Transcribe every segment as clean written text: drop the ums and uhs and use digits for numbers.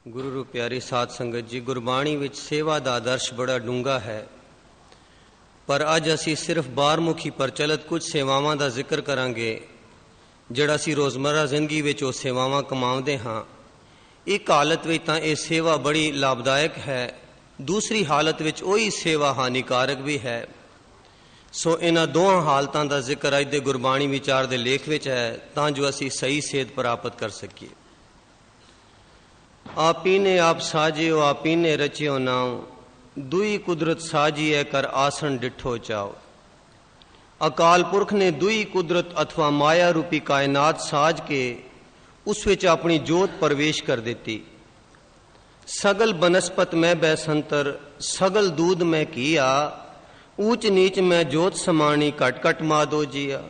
गुरु रू प्यारी साध संगत जी, गुरबाणी विच सेवा दा आदर्श बड़ा डूंगा है, पर अज असी सिर्फ बारमुखी प्रचलित कुछ सेवावां दा जिक्र करांगे जिहड़ा असी रोजमर्रा जिंदगी विच वो सेवावां कमाउंदे हां। एक हालत विच तां ये सेवा बड़ी लाभदायक है, दूसरी हालत विच वही सेवा हानिकारक भी है। सो इन्हां दोहां हालतां दा जिक्र अज दे गुरबाणी विचार दे लेख विच है, तां जो असी सही सेध प्राप्त कर सकीए। आपी ने आप साजियो आपी ने रचियो नाव, दुई कुदरत साजी है कर आसन डिठो चाओ। अकाल पुरख ने दुई कुदरत अथवा माया रूपी कायनात साज के उस विच अपनी जोत प्रवेश कर देती। सगल बनस्पत में बैसंतर सगल दूध में किया, ऊंच नीच में जोत समानी कट कट मादो जिया।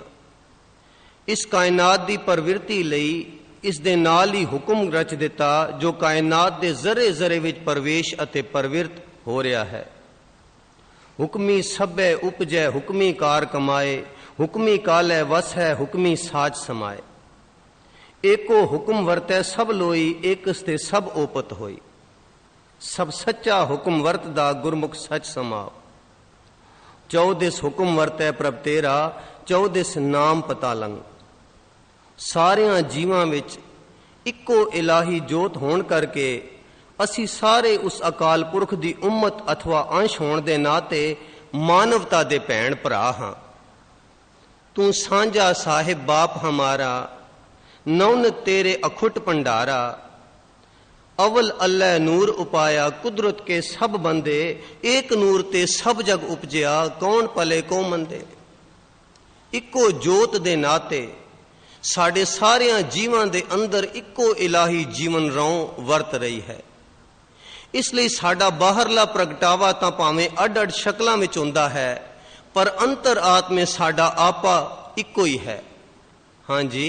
इस कायनात दी प्रवृत्ति लई इस दे नाल ही हुक्म रच दिता जो कायनात दे जरे जरे विच प्रवेश अते प्रवृत्त हो रहा है। हुक्मी सभै उपजै हुक्मी कार कमाए, हुक्मी कालै वस है हुक्मी साज समाए। एको हुक्म वरतै सब लोई, एकस ते सब ओपत होई। सब सच्चा हुक्म वरतदा गुरमुख सच समाओ। चौदिस हुक्म वरतै प्रभ तेरा, चौदिस नाम पता लंग। सारियां जीवां विच इक्को इलाही जोत होण करके असी सारे उस अकाल पुरख दी उम्मत अथवा अंश होण दे नाते मानवता दे भैण भरा हां। तू सांझा साहिब बाप हमारा, नौन तेरे अखुट भंडारा। अवल अल्लाह नूर उपाया, कुदरत के सब बंदे। एक नूर ते सब जग उपजया, कौन पले को मंदे। इक्को जोत दे नाते साढ़े सारियां जीवां दे अंदर इक्को इलाही जीवन रौं वरत रही है। इसलिए साडा बाहरला प्रगटावा तां भावें अड अड शक्लां विच हुंदा है, पर अंतर आत्मे साडा आपा इक्को ही है। हाँ जी,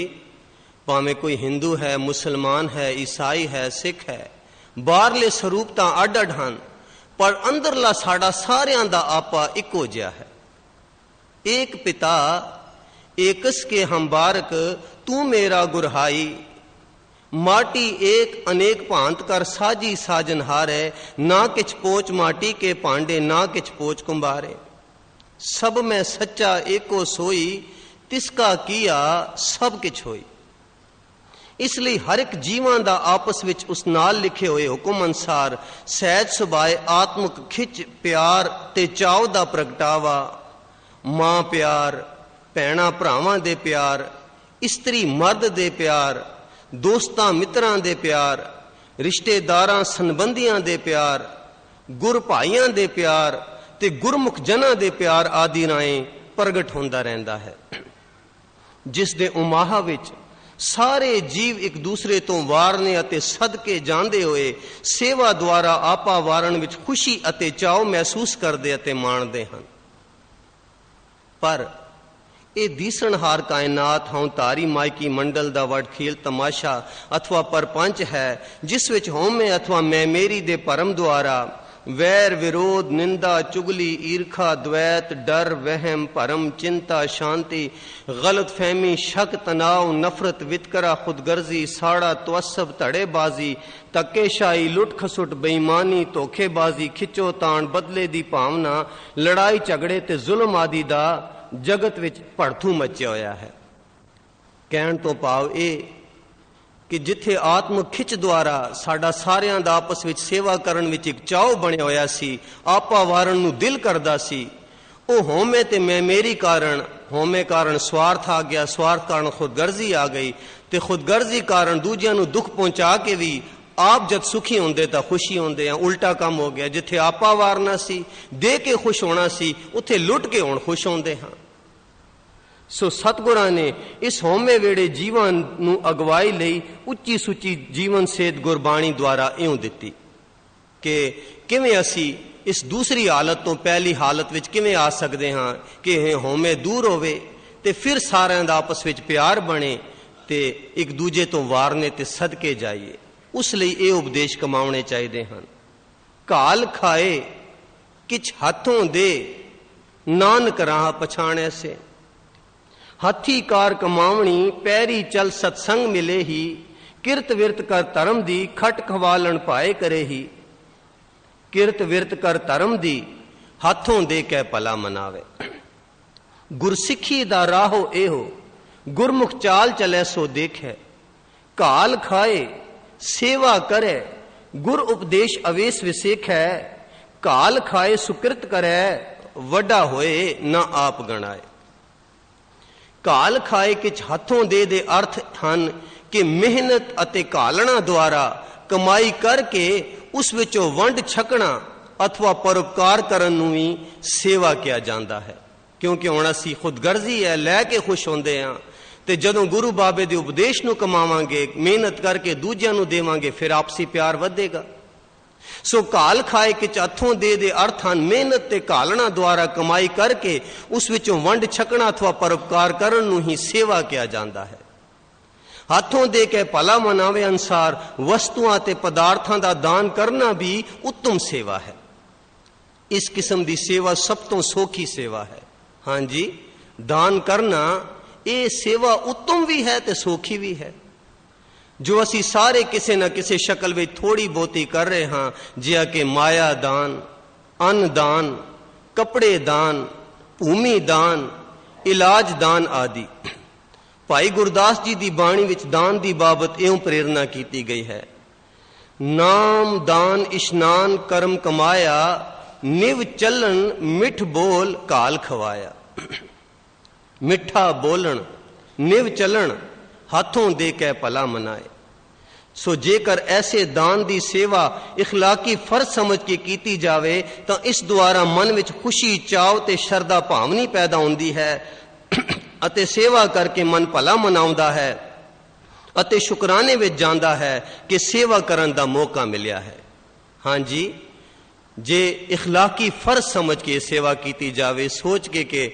भावें कोई हिंदू है, मुसलमान है, ईसाई है, सिख है, बाहरले स्वरूप तां अड अड हन, पर अंदरला साडा सारियां दा आपा इक्को जिहा है। एक पिता एकस के हम बारक, तू मेरा गुरहाई। माटी एक अनेक भांत कर साजी साजनहार है, ना किछ पोच माटी के पांडे, ना किछ पोच कुंभारे। सब में सच्चा एको सोई, तिसका किया सब किछ होई। इसलिए हर एक जीवां दा आपस विच उस नाल लिखे हुए हुक्म अनुसार सहज सुभाए आत्मक खिच प्यार ते चाव दा प्रगटावा। मां प्यार, भैणा भरावां दे प्यार, इस्त्री मर्द दे प्यार, दोस्तां मित्रां दे प्यार, रिश्तेदारां संबंधियां दे प्यार, गुर भाइयां दे प्यार ते गुरमुख जनां दे प्यार आदि राएं प्रगट होंदा रहिंदा है। जिस दे उमाहा विच सारे जीव एक दूसरे तो वारने अते सदके जांदे होए सेवा द्वारा आपा वारण विच खुशी अते चाव महसूस करदे अते माणदे हन। पर ये दीसणहार कायनात हां तारी मायकी मंडल दा वड खेल तमाशा अथवा परपंच है, जिस विच होमे अथवा मैं मेरी दे परम द्वारा वैर विरोध निंदा चुगली ईर्खा द्वैत डर वहम भरम चिंता शांति गलत फहमी शक तनाव नफरत वितकरा खुदगर्जी साड़ा तवस्सब धड़ेबाजी धक्केशाही लुट खसुट बेईमानी धोखेबाजी खिचो ताण बदले दी भावना लड़ाई झगड़े ते जुल्म आदि दा जगत विच भड़थू मचिया होया है। कहण तो भाव ये कि जिथे आत्म खिच द्वारा साडा सारियां दा आपस विच सेवा करन विच एक चाव बनिया होया सी, आपा वारण नूं दिल करदा सी, ओ होमे ते मैं मेरी कारण, होमे कारण स्वार्थ आ गया, स्वार्थ कारण खुदगर्जी आ गई ते खुदगर्जी कारण दूजियां नूं दुख पहुंचा के भी आप जद सुखी होंदे तां खुशी होंदे। उल्टा काम हो गया, जिथे आपा वारना सी दे के खुश होना सी, उथे लुट के हुण खुश होंदे हां। सो सतगुरां ने इस होमे वेड़े जीवां नूं अगवाई लई उच्ची सुची जीवन सेध गुरबाणी द्वारा इउं दित्ती कि किवें असी इस दूसरी हालत तो पहली हालत विच किवें आ सकदे हां कि होमे दूर होवे ते फिर सारियां दा आपस विच प्यार बने ते एक दूजे तो वारने ते सदके जाइए। उस लई ये उपदेश कमाउणे चाहिए हैं। घाल खाए किछ हाथों दे, नानक राह पछाणे से। हथी कार कमावणी पैरी चल सत्संग मिले ही, ਕਿਰਤ ਵਿਰਤ ਕਰ ਧਰਮ ਦੀ, ਖਟ ਖਵਾਲਣ ਭਾਏ ਕਰੇ ਹੀ। ਕਿਰਤ ਵਿਰਤ ਕਰ ਧਰਮ ਦੀ, ਹੱਥੋਂ ਦੇ ਕੇ ਭਲਾ ਮਨਾਵੇ। ਗੁਰਸਿੱਖੀ ਦਾ ਰਾਹੋ ਇਹੋ, ਗੁਰਮੁਖ ਚਾਲ ਚਲੇ ਸੋ ਦੇਖੈ। ਕਾਲ ਖਾਏ ਸੇਵਾ ਕਰੇ, ਗੁਰ ਉਪਦੇਸ਼ ਅਵੇਸ ਵਿਸੇਖੈ। ਕਾਲ ਖਾਏ ਸੁਕ੍ਰਿਤ ਕਰੈ, ਵੱਡਾ ਹੋਏ ਨਾ ਆਪ ਗਣਾਏ। ਕਾਲ ਖਾਏ ਕਿਛ ਹੱਥੋਂ ਦੇ ਅਰਥ ਹਨ ਕਿ ਮਿਹਨਤ ਅਤੇ ਕਾਲਣਾ ਦੁਆਰਾ ਕਮਾਈ ਕਰਕੇ ਉਸ ਵਿੱਚੋਂ ਵੰਡ ਛਕਣਾ ਅਥਵਾ ਪਰਉਪਕਾਰ ਕਰਨ ਨੂੰ ਵੀ ਸੇਵਾ ਕਿਹਾ ਜਾਂਦਾ ਹੈ। ਕਿਉਂਕਿ ਹੁਣ ਅਸੀਂ ਖੁਦਗਰਜ਼ੀ ਹੈ, ਲੈ ਕੇ ਖੁਸ਼ ਹੁੰਦੇ ਹਾਂ, ਤੇ ਜਦੋਂ ਗੁਰੂ ਬਾਬੇ ਦੇ ਉਪਦੇਸ਼ ਨੂੰ ਕਮਾਵਾਂਗੇ, ਮਿਹਨਤ ਕਰਕੇ ਦੂਜਿਆਂ ਨੂੰ ਦੇਵਾਂਗੇ, ਫਿਰ ਆਪਸੀ ਪਿਆਰ ਵਧੇਗਾ। ਸੋ ਕਾਲ ਖਾਏ ਕਿਛ ਹੱਥੋਂ ਦੇ ਅਰਥ ਹਨ ਮਿਹਨਤ ਤੇ ਕਾਲਣਾ ਦੁਆਰਾ ਕਮਾਈ ਕਰਕੇ ਉਸ ਵਿੱਚੋਂ ਵੰਡ ਛਕਣਾ ਅਥਵਾ ਪਰਉਪਕਾਰ ਕਰਨ ਨੂੰ ਹੀ ਸੇਵਾ ਕਿਹਾ ਜਾਂਦਾ ਹੈ। ਹੱਥੋਂ ਦੇ ਕੇ ਭਲਾ ਮਨਾਵੇ ਅਨੁਸਾਰ ਵਸਤੂਆਂ ਤੇ ਪਦਾਰਥਾਂ ਦਾ ਦਾਨ ਕਰਨਾ ਵੀ ਉੱਤਮ ਸੇਵਾ ਹੈ। ਇਸ ਕਿਸਮ ਦੀ ਸੇਵਾ ਸਭ ਤੋਂ ਸੌਖੀ ਸੇਵਾ ਹੈ। ਹਾਂਜੀ, ਦਾਨ ਕਰਨਾ ਇਹ ਸੇਵਾ ਉੱਤਮ ਵੀ ਹੈ ਤੇ ਸੌਖੀ ਵੀ ਹੈ। ਜੋ ਅਸੀਂ ਸਾਰੇ ਕਿਸੇ ਨਾ ਕਿਸੇ ਸ਼ਕਲ ਵਿੱਚ ਥੋੜੀ ਬਹੁਤੀ ਕਰ ਰਹੇ ਹਾਂ, ਜਿਹਾ ਕਿ ਮਾਇਆ ਦਾਨ, ਅੰਨ ਦਾਨ, ਕੱਪੜੇ ਦਾਨ, ਭੂਮੀ ਦਾਨ, ਇਲਾਜ ਦਾਨ ਆਦਿ। ਭਾਈ ਗੁਰਦਾਸ ਜੀ ਦੀ ਬਾਣੀ ਵਿੱਚ ਦਾਨ ਦੀ ਬਾਬਤ ਇਉਂ ਪ੍ਰੇਰਨਾ ਕੀਤੀ ਗਈ ਹੈ। ਨਾਮ ਦਾਨ ਇਸ਼ਨਾਨ ਕਰਮ ਕਮਾਇਆ, ਨਿਵ ਚੱਲਣ ਮਿੱਠ ਬੋਲ ਕਾਲ ਖਵਾਇਆ। ਮਿੱਠਾ ਬੋਲਣ, ਨਿਵ ਚੱਲਣ, ਹੱਥੋਂ ਦੇ ਕੇ ਭਲਾ ਮਨਾਏ। ਸੋ ਜੇਕਰ ਐਸੇ ਦਾਨ ਦੀ ਸੇਵਾ ਇਖਲਾਕੀ ਫਰਜ਼ ਸਮਝ ਕੇ ਕੀਤੀ ਜਾਵੇ ਤਾਂ ਇਸ ਦੁਆਰਾ ਮਨ ਵਿੱਚ ਖੁਸ਼ੀ, ਚਾਅ ਤੇ ਸ਼ਰਧਾ ਭਾਵਨੀ ਪੈਦਾ ਹੁੰਦੀ ਹੈ ਅਤੇ ਸੇਵਾ ਕਰਕੇ ਮਨ ਭਲਾ ਮਨਾਉਂਦਾ ਹੈ ਅਤੇ ਸ਼ੁਕਰਾਨੇ ਵਿੱਚ ਜਾਂਦਾ ਹੈ ਕਿ ਸੇਵਾ ਕਰਨ ਦਾ ਮੌਕਾ ਮਿਲਿਆ ਹੈ। ਹਾਂਜੀ, ਜੇ ਇਖਲਾਕੀ ਫਰਜ਼ ਸਮਝ ਕੇ ਸੇਵਾ ਕੀਤੀ ਜਾਵੇ, ਸੋਚ ਕੇ ਕਿ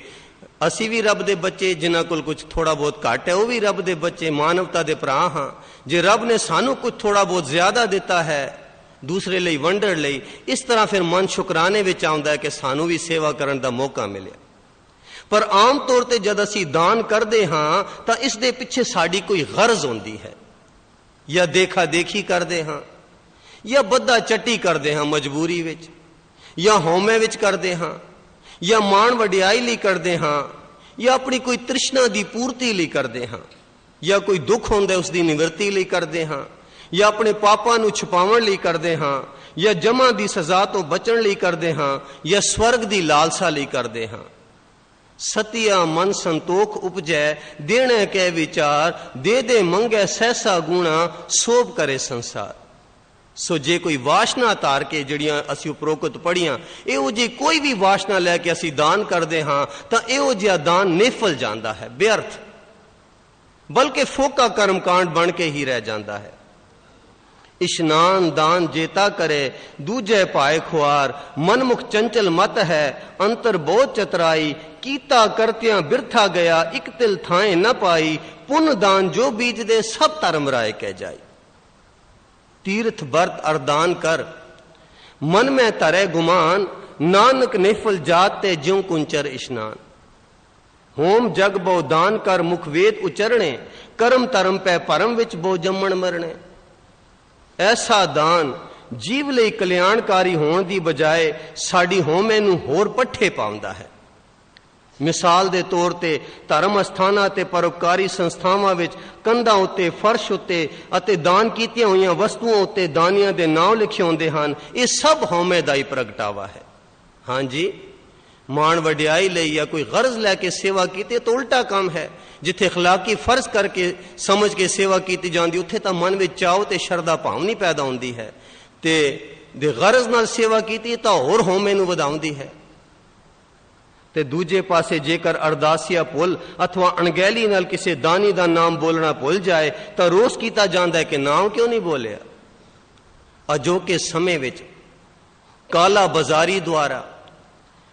ਅਸੀਂ ਵੀ ਰੱਬ ਦੇ ਬੱਚੇ, ਜਿਨ੍ਹਾਂ ਕੋਲ ਕੁਝ ਥੋੜਾ ਬਹੁਤ ਘੱਟ ਹੈ ਉਹ ਵੀ ਰੱਬ ਦੇ ਬੱਚੇ, ਮਾਨਵਤਾ ਦੇ ਭਰਾ ਹਾਂ। ਜੇ ਰੱਬ ਨੇ ਸਾਨੂੰ ਕੁਝ ਥੋੜਾ ਬਹੁਤ ਜ਼ਿਆਦਾ ਦਿੱਤਾ ਹੈ ਦੂਸਰੇ ਲਈ ਵੰਡਣ ਲਈ, ਇਸ ਤਰ੍ਹਾਂ ਫਿਰ ਮਨ ਸ਼ੁਕਰਾਨੇ ਵਿੱਚ ਆਉਂਦਾ ਹੈ ਕਿ ਸਾਨੂੰ ਵੀ ਸੇਵਾ ਕਰਨ ਦਾ ਮੌਕਾ ਮਿਲਿਆ। ਪਰ ਆਮ ਤੌਰ ਤੇ ਜਦ ਅਸੀਂ ਦਾਨ ਕਰਦੇ ਹਾਂ ਤਾਂ ਇਸ ਦੇ ਪਿੱਛੇ ਸਾਡੀ ਕੋਈ ਗਰਜ਼ ਹੁੰਦੀ ਹੈ। ਜਾਂ ਦੇਖਾ ਦੇਖੀ ਕਰਦੇ ਹਾਂ, ਜਾਂ ਬੱਦਾ ਚੱਟੀ ਕਰਦੇ ਹਾਂ ਮਜਬੂਰੀ ਵਿੱਚ, ਜਾਂ ਹਉਮੈ ਵਿੱਚ ਕਰਦੇ ਹਾਂ, ਜਾਂ ਮਾਣ ਵਡਿਆਈ ਲਈ ਕਰਦੇ ਹਾਂ, ਜਾਂ ਆਪਣੀ ਕੋਈ ਤ੍ਰਿਸ਼ਨਾ ਦੀ ਪੂਰਤੀ ਲਈ ਕਰਦੇ ਹਾਂ, ਜਾਂ ਕੋਈ ਦੁੱਖ ਹੁੰਦਾ ਉਸ ਦੀ ਨਿਵਰਤੀ ਲਈ ਕਰਦੇ ਹਾਂ, ਜਾਂ ਆਪਣੇ ਪਾਪਾਂ ਨੂੰ ਛੁਪਾਉਣ ਲਈ ਕਰਦੇ ਹਾਂ, ਜਾਂ ਜਮਾ ਦੀ ਸਜ਼ਾ ਤੋਂ ਬਚਣ ਲਈ ਕਰਦੇ ਹਾਂ, ਜਾਂ ਸਵਰਗ ਦੀ ਲਾਲਸਾ ਲਈ ਕਰਦੇ ਹਾਂ। ਸਤਿਆ ਮਨ ਸੰਤੋਖ ਉਪਜੈ, ਦੇਣੇ ਕੈ ਵਿਚਾਰ, ਦੇ ਮੰਗੈ ਸਹਿਸਾ ਗੁਣਾ, ਸੋਭ ਕਰੇ ਸੰਸਾਰ। ਸੋ ਜੇ ਕੋਈ ਵਾਸ਼ਨਾ ਧਾਰ ਕੇ, ਜਿਹੜੀਆਂ ਅਸੀਂ ਉਪਰੋਕਤ ਪੜ੍ਹੀਆਂ, ਇਹੋ ਜਿਹੀ ਕੋਈ ਵੀ ਵਾਸ਼ਨਾ ਲੈ ਕੇ ਅਸੀਂ ਦਾਨ ਕਰਦੇ ਹਾਂ ਤਾਂ ਇਹੋ ਜਿਹਾ ਦਾਨ ਨਿਫਲ ਜਾਂਦਾ ਹੈ, ਬੇਅਰਥ, ਬਲਕਿ ਫੋਕਾ ਕਰਮਕਾਂਡ ਬਣ ਕੇ ਹੀ ਰਹਿ ਜਾਂਦਾ ਹੈ। ਇਸ਼ਨਾਨ ਦਾਨ ਜੇਤਾ ਕਰੇ, ਦੂਜੇ ਪਾਏ ਖੁਆਰ, ਮਨਮੁਖ ਚੰਚਲ ਮਤ ਹੈ, ਅੰਤਰ ਬਹੁਤ ਚਤਰਾਈ, ਕੀਤਾ ਕਰਤਿਆਂ ਬਿਰਥਾ ਗਿਆ, ਇੱਕ ਤਿਲ ਥਾਏ ਨਾ ਪਾਈ, ਪੁੰਨ ਦਾਨ ਜੋ ਬੀਜਦੇ ਸਭ ਧਰਮ ਰਾਏ ਕਹਿ ਜਾਈ। ਤੀਰਥ ਵਰਤ ਅਰਦਾਨ ਕਰ, ਮਨ ਮੈਂ ਧਰੇ ਗੁਮਾਨ, ਨਾਨਕ ਨਿਫਲ ਜਾਤ ਤੇ ਜਿਉ ਕੁੰਚਰ ਇਸ਼ਨਾਨ। ਹੋਮ ਜਗ ਬਹੁ ਦਾਨ ਕਰ, ਮੁਖ ਵੇਦ ਉਚਰਣੇ, ਕਰਮ ਧਰਮ ਪੈ ਭਰਮ ਵਿੱਚ ਬਹੁ ਜੰਮਣ ਮਰਣੇ। ਐਸਾ ਦਾਨ ਜੀਵ ਲਈ ਕਲਿਆਣਕਾਰੀ ਹੋਣ ਦੀ ਬਜਾਏ ਸਾਡੀ ਹਉਮੈ ਨੂੰ ਹੋਰ ਪੱਠੇ ਪਾਉਂਦਾ ਹੈ। ਮਿਸਾਲ ਦੇ ਤੌਰ ਤੇ ਧਰਮ ਅਸਥਾਨਾਂ ਤੇ ਪਰਉਪਕਾਰੀ ਸੰਸਥਾਵਾਂ ਵਿੱਚ ਕੰਧਾਂ ਉੱਤੇ, ਫਰਸ਼ ਉੱਤੇ ਅਤੇ ਦਾਨ ਕੀਤੀਆਂ ਹੋਈਆਂ ਵਸਤੂਆਂ ਉੱਤੇ ਦਾਨੀਆਂ ਦੇ ਨਾਮ ਲਿਖੇ ਹੁੰਦੇ ਹਨ। ਇਹ ਸਭ ਹਉਮੈ ਦਾ ਹੀ ਪ੍ਰਗਟਾਵਾ ਹੈ। ਹਾਂਜੀ, ਮਾਣ ਵਡਿਆਈ ਲਈ ਜਾਂ ਕੋਈ ਗਰਜ਼ ਲੈ ਕੇ ਸੇਵਾ ਕੀਤੀ ਤਾਂ ਉਲਟਾ ਕੰਮ ਹੈ। ਜਿੱਥੇ ਅਖਲਾਕੀ ਫਰਜ਼ ਕਰਕੇ ਸਮਝ ਕੇ ਸੇਵਾ ਕੀਤੀ ਜਾਂਦੀ, ਉੱਥੇ ਤਾਂ ਮਨ ਵਿੱਚ ਚਾਅ ਤੇ ਸ਼ਰਧਾ ਭਾਵਨੀ ਪੈਦਾ ਹੁੰਦੀ ਹੈ, ਤੇ ਦੇ ਗਰਜ਼ ਨਾਲ ਸੇਵਾ ਕੀਤੀ ਤਾਂ ਹੋਰ ਹਉਮੈ ਨੂੰ ਵਧਾਉਂਦੀ ਹੈ। ਤੇ ਦੂਜੇ ਪਾਸੇ ਜੇਕਰ ਅਰਦਾਸੀਆ ਭੁੱਲ ਅਥਵਾ ਅਣਗਹਿਲੀ ਨਾਲ ਕਿਸੇ ਦਾਨੀ ਦਾ ਨਾਮ ਬੋਲਣਾ ਭੁੱਲ ਜਾਏ ਤਾਂ ਰੋਸ ਕੀਤਾ ਜਾਂਦਾ ਹੈ ਕਿ ਨਾਮ ਕਿਉਂ ਨਹੀਂ ਬੋਲਿਆ। ਅਜੋਕੇ ਸਮੇਂ ਵਿੱਚ ਕਾਲਾ ਬਾਜ਼ਾਰੀ ਦੁਆਰਾ,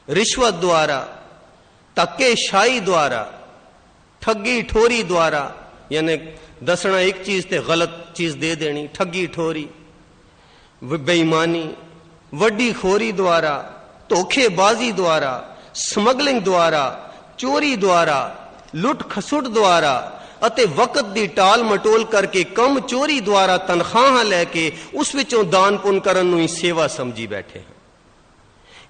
ਰਿਸ਼ਵਤ ਦੁਆਰਾ, ਧੱਕੇਸ਼ਾਹੀ ਦੁਆਰਾ, ਠੱਗੀ ਠੋਰੀ ਦੁਆਰਾ, ਯਾਨੀ ਦੱਸਣਾ ਇੱਕ ਚੀਜ਼ ਤੇ ਗਲਤ ਚੀਜ਼ ਦੇ ਦੇਣੀ, ਠੱਗੀ ਠੋਰੀ, ਬੇਈਮਾਨੀ, ਵੱਡੀ ਖੋਰੀ ਦੁਆਰਾ, ਧੋਖੇਬਾਜ਼ੀ ਦੁਆਰਾ, ਸਮਗਲਿੰਗ ਦੁਆਰਾ, ਚੋਰੀ ਦੁਆਰਾ, ਲੁੱਟ ਖਸੁੱਟ ਦੁਆਰਾ ਅਤੇ ਵਕਤ ਦੀ ਟਾਲ ਮਟੋਲ ਕਰਕੇ ਕੰਮ ਚੋਰੀ ਦੁਆਰਾ ਤਨਖਾਹਾਂ ਲੈ ਕੇ ਉਸ ਵਿੱਚੋਂ ਦਾਨ ਪੁੰਨ ਕਰਨ ਨੂੰ ਹੀ ਸੇਵਾ ਸਮਝੀ ਬੈਠੇ ਹਾਂ।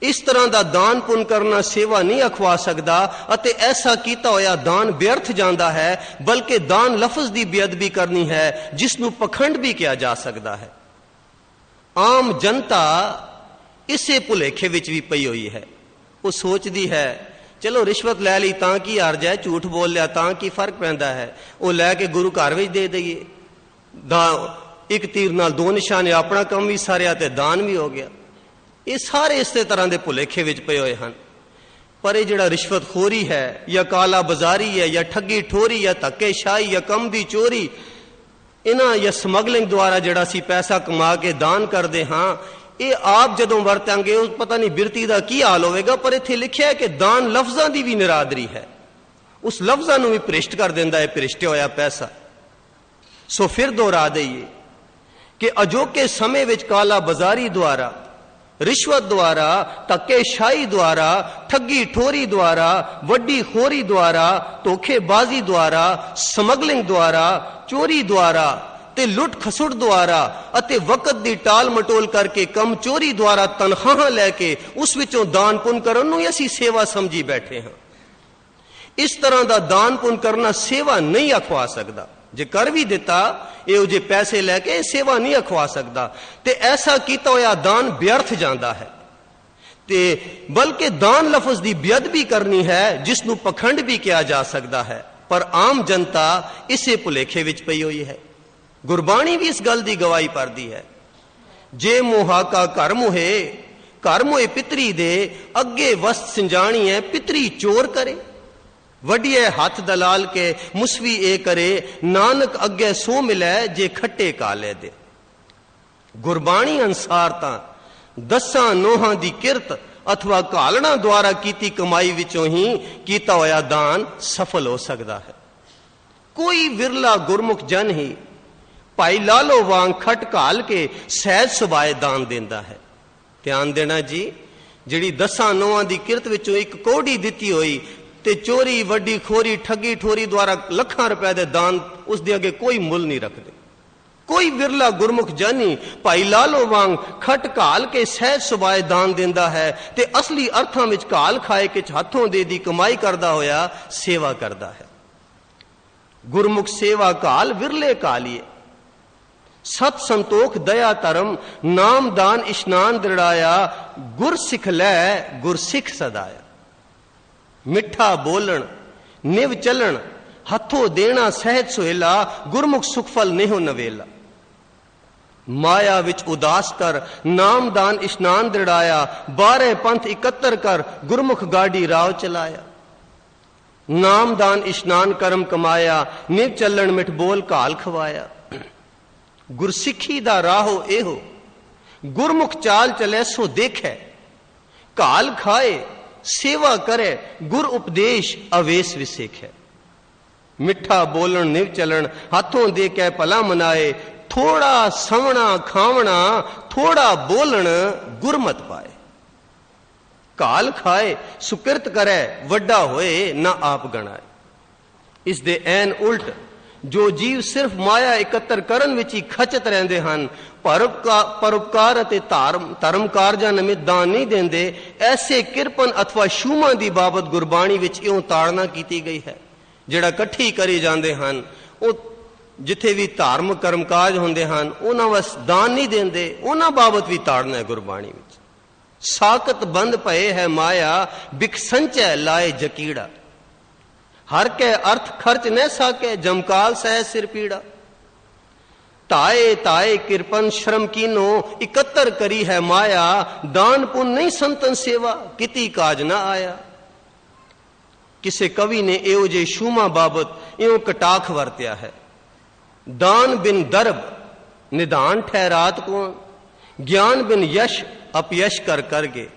ਇਸ ਤਰ੍ਹਾਂ ਦਾ ਦਾਨ ਪੁੰਨ ਕਰਨਾ ਸੇਵਾ ਨਹੀਂ ਅਖਵਾ ਸਕਦਾ ਅਤੇ ਐਸਾ ਕੀਤਾ ਹੋਇਆ ਦਾਨ ਵਿਅਰਥ ਜਾਂਦਾ ਹੈ, ਬਲਕਿ ਦਾਨ ਲਫ਼ਜ਼ ਦੀ ਬੇਅਦਬੀ ਕਰਨੀ ਹੈ, ਜਿਸ ਨੂੰ ਪਖੰਡ ਵੀ ਕਿਹਾ ਜਾ ਸਕਦਾ ਹੈ। ਆਮ ਜਨਤਾ ਇਸੇ ਭੁਲੇਖੇ ਵਿੱਚ ਵੀ ਪਈ ਹੋਈ ਹੈ। ਉਹ ਸੋਚਦੀ ਹੈ ਚਲੋ ਰਿਸ਼ਵਤ ਲੈ ਲਈ ਤਾਂ ਕੀ ਹਰਜ ਹੈ, ਝੂਠ ਬੋਲ ਲਿਆ ਤਾਂ ਕੀ ਫਰਕ ਪੈਂਦਾ ਹੈ, ਉਹ ਲੈ ਕੇ ਗੁਰੂ ਘਰ ਵਿੱਚ ਦੇ ਦਈਏ, ਇੱਕ ਤੀਰ ਨਾਲ ਦੋ ਨਿਸ਼ਾਨੇ, ਆਪਣਾ ਕੰਮ ਵੀ ਸਾਰਿਆ ਤੇ ਦਾਨ ਵੀ ਹੋ ਗਿਆ। ਇਹ ਸਾਰੇ ਇਸੇ ਤਰ੍ਹਾਂ ਦੇ ਭੁਲੇਖੇ ਵਿੱਚ ਪਏ ਹੋਏ ਹਨ। ਪਰ ਇਹ ਜਿਹੜਾ ਰਿਸ਼ਵਤਖੋਰੀ ਹੈ ਜਾਂ ਕਾਲਾ ਬਾਜ਼ਾਰੀ ਹੈ ਜਾਂ ਠੱਗੀ ਠੋਰੀ ਜਾਂ ਧੱਕੇਸ਼ਾਹੀ ਜਾਂ ਕੰਮ ਦੀ ਚੋਰੀ, ਇਹਨਾਂ ਜਾਂ ਸਮਗਲਿੰਗ ਦੁਆਰਾ ਜਿਹੜਾ ਅਸੀਂ ਪੈਸਾ ਕਮਾ ਕੇ ਦਾਨ ਕਰਦੇ ਹਾਂ, ਇਹ ਆਪ ਜਦੋਂ ਵਰਤਾਂਗੇ ਉਹ ਪਤਾ ਨਹੀਂ ਬਿਰਤੀ ਦਾ ਕੀ ਹਾਲ ਹੋਵੇਗਾ। ਪਰ ਇੱਥੇ ਲਿਖਿਆ ਹੈ ਕਿ ਦਾਨ ਲਫ਼ਜ਼ਾਂ ਦੀ ਵੀ ਨਿਰਾਦਰੀ ਹੈ, ਉਸ ਲਫ਼ਜ਼ਾਂ ਨੂੰ ਵੀ ਭ੍ਰਿਸ਼ਟ ਕਰ ਦਿੰਦਾ ਹੈ, ਭ੍ਰਿਸ਼ਟਿਆ ਹੋਇਆ ਪੈਸਾ। ਸੋ ਫਿਰ ਦੁਹਰਾ ਦਈਏ ਕਿ ਅਜੋਕੇ ਸਮੇਂ ਵਿੱਚ ਕਾਲਾ ਬਾਜ਼ਾਰੀ ਦੁਆਰਾ, ਰਿਸ਼ਵਤ ਦੁਆਰਾ, ਧੱਕੇਸ਼ਾਹੀ ਦੁਆਰਾ, ਠੱਗੀ ਠੋਰੀ ਦੁਆਰਾ, ਵੱਡੀ ਖੋਰੀ ਦੁਆਰਾ, ਧੋਖੇਬਾਜ਼ੀ ਦੁਆਰਾ, ਸਮਗਲਿੰਗ ਦੁਆਰਾ, ਚੋਰੀ ਦੁਆਰਾ ਤੇ ਲੁੱਟ ਖਸੁੱਟ ਦੁਆਰਾ ਅਤੇ ਵਕਤ ਦੀ ਟਾਲ ਮਟੋਲ ਕਰਕੇ ਕੰਮ ਚੋਰੀ ਦੁਆਰਾ ਤਨਖਾਹਾਂ ਲੈ ਕੇ ਉਸ ਵਿੱਚੋਂ ਦਾਨ ਪੁੰਨ ਕਰਨ ਨੂੰ ਅਸੀਂ ਸੇਵਾ ਸਮਝੀ ਬੈਠੇ ਹਾਂ। ਇਸ ਤਰ੍ਹਾਂ ਦਾ ਦਾਨ ਪੁੰਨ ਕਰਨਾ ਸੇਵਾ ਨਹੀਂ ਅਖਵਾ ਸਕਦਾ। ਜੇ ਕਰ ਵੀ ਦਿੱਤਾ ਇਹੋ ਜਿਹੇ ਪੈਸੇ ਲੈ ਕੇ, ਸੇਵਾ ਨਹੀਂ ਅਖਵਾ ਸਕਦਾ। ਤੇ ਐਸਾ ਕੀਤਾ ਹੋਇਆ ਦਾਨ ਵਿਅਰਥ ਜਾਂਦਾ ਹੈ, ਤੇ ਬਲਕਿ ਦਾਨ ਲਫ਼ਜ਼ ਦੀ ਬੇਅਦਬੀ ਕਰਨੀ ਹੈ, ਜਿਸ ਨੂੰ ਪਖੰਡ ਵੀ ਕਿਹਾ ਜਾ ਸਕਦਾ ਹੈ। ਪਰ ਆਮ ਜਨਤਾ ਇਸੇ ਭੁਲੇਖੇ ਵਿੱਚ ਪਈ ਹੋਈ ਹੈ। ਗੁਰਬਾਣੀ ਵੀ ਇਸ ਗੱਲ ਦੀ ਗਵਾਹੀ ਭਰਦੀ ਹੈ, ਜੇ ਮੁਹਾਕਾ ਘਰ ਮੋਹੇ ਪਿਤਰੀ ਦੇ, ਅੱਗੇ ਵਸਤ ਸਿੰਜਾਣੀ ਹੈ ਪਿਤਰੀ ਚੋਰ ਕਰੇ, ਵਡਿਏ ਹੱਥ ਦਲਾਲ ਕੇ ਮੁਸਵੀ ਇਹ ਕਰੇ, ਨਾਨਕ ਅੱਗੇ ਸੋ ਮਿਲੈ ਜੇ ਖੱਟੇ ਕਾਲੇ ਦੇ। ਗੁਰਬਾਣੀ ਅਨੁਸਾਰ ਤਾਂ ਦਸਾਂ ਨੋਹਾਂ ਦੀ ਕਿਰਤ ਅਥਵਾ ਘਾਲਣਾ ਦੁਆਰਾ ਕੀਤੀ ਕਮਾਈ ਵਿੱਚੋਂ ਹੀ ਕੀਤਾ ਹੋਇਆ ਦਾਨ ਸਫਲ ਹੋ ਸਕਦਾ ਹੈ। ਕੋਈ ਵਿਰਲਾ ਗੁਰਮੁਖ ਜਨ ਹੀ ਭਾਈ ਲਾਲੋ ਵਾਂਗ ਖਟ ਘਾਲ ਕੇ ਸਹਿਜ ਸੁਭਾਏ ਦਾਨ ਦਿੰਦਾ ਹੈ। ਧਿਆਨ ਦੇਣਾ ਜੀ, ਜਿਹੜੀ ਦਸਾਂ ਨੋਹਾਂ ਦੀ ਕਿਰਤ ਵਿੱਚੋਂ ਇੱਕ ਕੋੜੀ ਦਿੱਤੀ ਹੋਈ ਤੇ ਚੋਰੀ, ਵੱਡੀ ਖੋਰੀ, ਠੱਗੀ ਠੋਰੀ ਦੁਆਰਾ ਲੱਖਾਂ ਰੁਪਏ ਦੇ ਦਾਨ ਉਸ ਦੇ ਅੱਗੇ ਕੋਈ ਮੁੱਲ ਨਹੀਂ ਰੱਖਦੇ। ਕੋਈ ਵਿਰਲਾ ਗੁਰਮੁਖ ਜਾਨੀ ਭਾਈ ਲਾਲੋ ਵਾਂਗ ਖਟ ਘਾਲ ਕੇ ਸਹਿਜ ਸੁਭਾਏ ਦਾਨ ਦਿੰਦਾ ਹੈ ਤੇ ਅਸਲੀ ਅਰਥਾਂ ਵਿੱਚ ਘਾਲ ਖਾਏ ਕਿ ਹੱਥੋਂ ਦੇ ਦੀ ਕਮਾਈ ਕਰਦਾ ਹੋਇਆ ਸੇਵਾ ਕਰਦਾ ਹੈ। ਗੁਰਮੁਖ ਸੇਵਾ ਘਾਲ ਵਿਰਲੇ ਘਾਲੀਏ, ਸਤ ਸੰਤੋਖ ਦਇਆ ਧਰਮ, ਨਾਮ ਦਾਨ ਇਸ਼ਨਾਨ ਦ੍ਰਿੜਾਇਆ, ਗੁਰ ਸਿੱਖ ਲੈ ਗੁਰ ਸਿੱਖ ਸਦਾਇਆ। ਮਿੱਠਾ ਬੋਲਣ, ਨਿਵ ਚੱਲਣ, ਹੱਥੋਂ ਦੇਣਾ ਸਹਿਜ ਸੁਹੇਲਾ, ਗੁਰਮੁਖ ਸੁਖਫਲ ਨੇਹੋ ਨਵੇਲਾ। ਮਾਇਆ ਵਿੱਚ ਉਦਾਸ ਕਰ, ਨਾਮ ਦਾਨ ਇਸ਼ਨਾਨ ਦ੍ਰਿੜਾਇਆ, 12 ਪੰਥ ਇਕੱਤਰ ਕਰ, ਗੁਰਮੁਖ ਗਾਡੀ ਰਾਹ ਚਲਾਇਆ। ਨਾਮ ਦਾਨ ਇਸ਼ਨਾਨ ਕਰਮ ਕਮਾਇਆ, ਨਿਵ ਚੱਲਣ ਮਿੱਠ ਬੋਲ ਘਾਲ ਖਵਾਇਆ। ਗੁਰਸਿੱਖੀ ਦਾ ਰਾਹੋ ਇਹੋ, ਗੁਰਮੁਖ ਚਾਲ ਚਲੇ ਸੋ ਦੇਖੈ, ਘਾਲ ਖਾਏ ਸੇਵਾ ਕਰੇ, ਗੁਰ ਉਪਦੇਸ਼ ਅਵੇਸ ਵਿਸੇਖੈ। ਮਿੱਠਾ ਬੋਲਣ, ਨਿਵ ਚੱਲਣ, ਹੱਥੋਂ ਦੇ ਕੇ ਭਲਾ ਮਨਾਏ, ਥੋੜਾ ਸਵਣਾ ਖਾਵਣਾ, ਥੋੜਾ ਬੋਲਣ, ਗੁਰਮਤ ਪਾਏ। ਘਾਲ ਖਾਏ ਸੁਕਿਰਤ ਕਰੇ, ਵੱਡਾ ਹੋਏ ਨਾ ਆਪ ਗਣਾਏ। ਇਸ ਦੇ ਐਨ ਉਲਟ ਜੋ ਜੀਵ ਸਿਰਫ ਮਾਇਆ ਇਕੱਤਰ ਕਰਨ ਵਿੱਚ ਹੀ ਖਚਤ ਰਹਿੰਦੇ ਹਨ, ਪਰਉਪਕਾਰ ਅਤੇ ਧਰਮ ਕਾਰਜਾਂ ਨਿਮਿਤ ਦਾਨ ਨਹੀਂ ਦਿੰਦੇ, ਐਸੇ ਕਿਰਪਨ ਅਥਵਾ ਸ਼ੂਮਾਂ ਦੀ ਬਾਬਤ ਗੁਰਬਾਣੀ ਵਿੱਚ ਇਉਂ ਤਾੜਨਾ ਕੀਤੀ ਗਈ ਹੈ। ਜਿਹੜਾ ਇਕੱਠੀ ਕਰੇ ਜਾਂਦੇ ਹਨ, ਉਹ ਜਿੱਥੇ ਵੀ ਧਾਰਮਿਕ ਕਰਮਕਾਜ ਹੁੰਦੇ ਹਨ ਉਹਨਾਂ ਵਸ ਦਾਨ ਨਹੀਂ ਦਿੰਦੇ, ਉਹਨਾਂ ਬਾਬਤ ਵੀ ਤਾੜਨਾ ਹੈ ਗੁਰਬਾਣੀ ਵਿੱਚ। ਸਾਕਤ ਬੰਦ ਪਏ ਹੈ ਮਾਇਆ, ਬਿਖ ਸੰਚੈ ਲਾਏ ਜਕੀੜਾ, ਹਰ ਕੇ ਅਰਥ ਖਰਚ न साके, जमकाल सह सिर पीड़ा। ताए ताए किरपन श्रम कीनो, इकत्तर करी है माया, दान पुण्य नहीं संतन सेवा, किती काज न आया। किसे कवि ने एहो जे शूमा बाबत इउं कटाख वरत्या है, दान बिन दर्ब निदान ठहरात कौन, ज्ञान बिन यश अपयश कर करगे।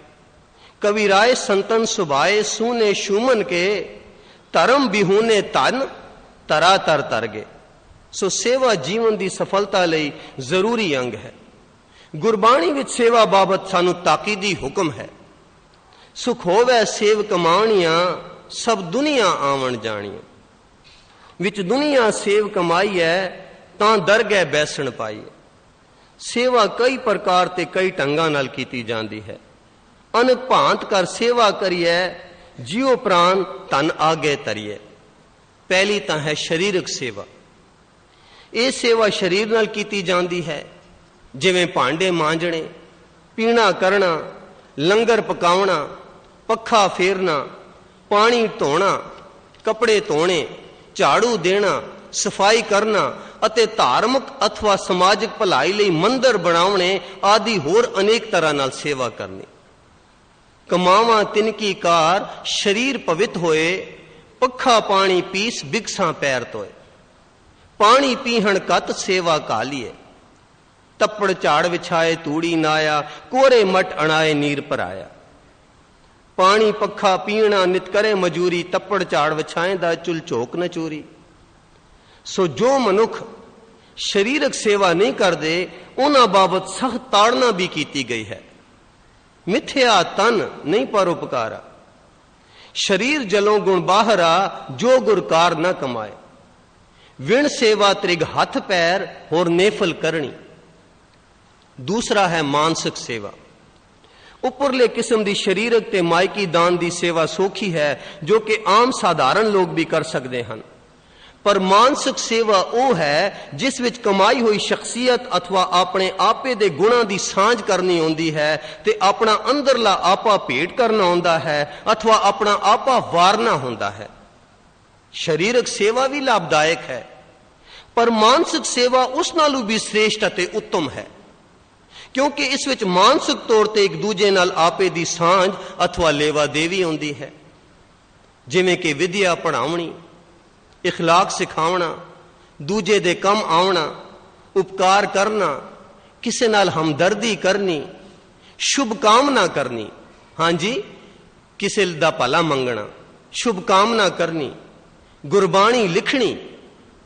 कवि राय संतन सुभाए सूने शूमन के, ਧਰਮ ਬਿਹੂਨੇ ਧਨ ਤਰਾ ਤਰ ਤਰ ਗਏ। ਸੋ ਸੇਵਾ ਜੀਵਨ ਦੀ ਸਫਲਤਾ ਲਈ ਜ਼ਰੂਰੀ ਅੰਗ ਹੈ। ਗੁਰਬਾਣੀ ਵਿੱਚ ਸੇਵਾ ਬਾਬਤ ਸਾਨੂੰ ਤਾਕੀਦੀ ਹੁਕਮ ਹੈ, ਸੁਖ ਹੋਵੇ ਸੇਵ ਕਮਾਣੀਆਂ, ਸਭ ਦੁਨੀਆ ਆਵਣ ਜਾਣੀਆਂ। विच दुनिया सेव कमाई है, तां दरगह बैसण पाई है। सेवा कई प्रकार ते कई ढंगां नाल कीती जांदी है। अनक भांत कर सेवा करिए, जियो प्राण धन आगे तरिए। पहली तां है शरीरक सेवा। ये सेवा शरीर नाल कीती जांदी है, जिवें भांडे मांजणे, पीना करना, लंगर पकावना, पखा फेरना, पानी धोना, कपड़े धोने, झाड़ू देना, सफाई करना ਅਤੇ ਧਾਰਮਿਕ अथवा समाजिक भलाई ਲਈ ਮੰਦਰ ਬਣਾਉਣੇ आदि होर अनेक तरह नाल सेवा करनी। कमावा तिनकी कार शरीर पवित होए, पखा पानी पीस बिगसा पैर तोए। पानी पीहण कत सेवा कालिए, तप्पड़ झाड़ विछाए तूड़ी नाया, कोरे मट अणाए नीर भराया। पानी पखा पीना नित करे मजूरी, तप्पड़ झाड़ विछाए दा चुल झोक न चोरी। सो जो मनुख शरीरक सेवा नहीं करते, उन्हां बाबत सख्त ताड़ना भी की गई है। मिथ्या तन नहीं परोपकारा, शरीर जलों गुण बाहरा, जो गुरकार न कमाए। विण सेवा त्रिग हथ पैर, होर नेफल करनी। दूसरा है मानसिक सेवा। उपरले किस्म की शरीरक ते मायकी दान की सेवा सौखी है, जो कि आम साधारण लोग भी कर सकते हैं। पर मानसिक सेवा वो है जिस विच कमाई हुई शख्सियत अथवा अपने आपे दे गुणां दी सांझ करनी होंदी है, ते अपना अंदरला आपा भेंट करना होंदा है, अथवा अपना आपा वारना होंदा है। शरीरक सेवा भी लाभदायक है, पर मानसिक सेवा उस नालों भी श्रेष्ठ अते उत्तम है, क्योंकि इस विच मानसिक तौर ते एक दूजे नाल आपे दी सांझ अथवा लेवा देवी होंदी है। जिवें कि विद्या पढ़ावणी, इखलाक सिखावना, दूजे दे कम आवना, उपकार करना, किसी नाल हमदर्दी करनी, शुभ कामना करनी। हाँ जी, किसी दा भला मंगना, शुभ कामना करनी, गुरबाणी लिखनी,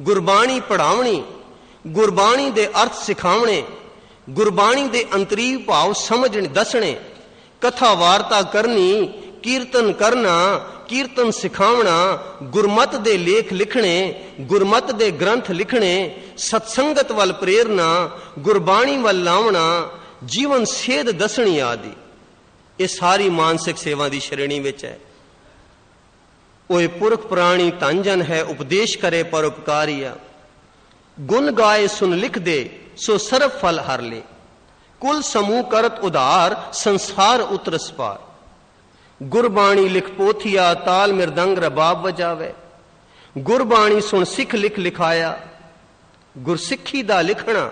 गुरबाणी पढ़ावनी, गुरबाणी दे अर्थ सिखावने, गुरबाणी दे अंतरीव भाव समझने दसने, कथा वार्ता करनी, कीर्तन करना, कीर्तन सिखावना, गुरमत दे लेख लिखने, गुरमत दे ग्रंथ लिखने, सत्संगत वल प्रेरना, गुरबाणी वल लावना, जीवन सेध दसनी आदि। ये सारी मानसिक सेवा की श्रेणी विच है। ओए पुरख प्राणी तंजन है, उपदेश करे परोपकारिया। गुण गाए सुन लिख दे, सो सर्व फल हर ले। कुल समूह करत उधार, संसार उतरस पार। गुरबाणी लिख पोथिया, ताल मृदंग रबाब बजावे। गुरबाणी सुन सिख लिख लिखाया, गुरसिखी दा लिखना,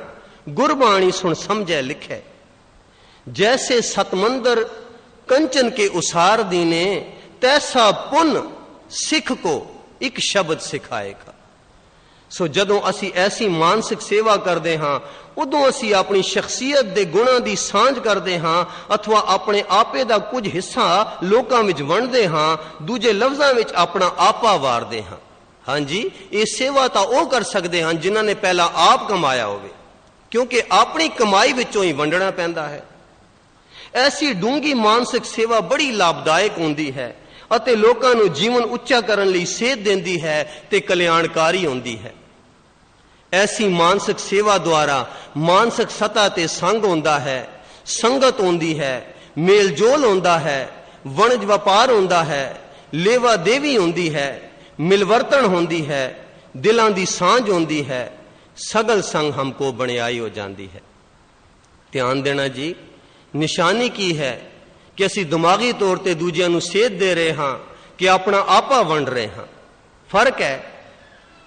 गुरबाणी सुन समझे लिखे। जैसे सतमंदर कंचन के उसार दीने, तैसा पुन सिख को एक शब्द सिखाएगा। सो जदों असी ऐसी मानसिक सेवा करते हाँ, उदों असी अपनी शख्सियत दे गुणां दी सांझ करते हाँ, अथवा अपने आपे दा कुछ हिस्सा लोकां विच वंडदे हाँ, दूजे लफ्जां विच अपना आपा वारदे हाँ। हाँ जी, ये सेवा तां वो कर सकते हैं जिन्हां ने पहला आप कमाया होवे, क्योंकि अपनी कमाई विचों ही वंडना पैंदा है। ऐसी डूंगी मानसिक सेवा बड़ी लाभदायक होंदी है अते लोकां नूं जीवन उच्चा करन लई सेध देंदी है ते कल्याणकारी होंदी है। ऐसी मानसिक सेवा द्वारा मानसिक सतह ते संग होंदा है, संगत होंदी है, मेलजोल होंदा है, वणज व्यापार होंदा है, लेवा देवी होंदी है, मिलवर्तन होंदी है, दिलां दी सांझ होंदी है, सगल संग हमको बणियाई हो जाती है। ध्यान देना जी, निशानी की है कि असी दिमागी तौर पर दूजिया नूं सेध दे रहे हाँ कि अपना आपा वंड रहे हाँ। फर्क है,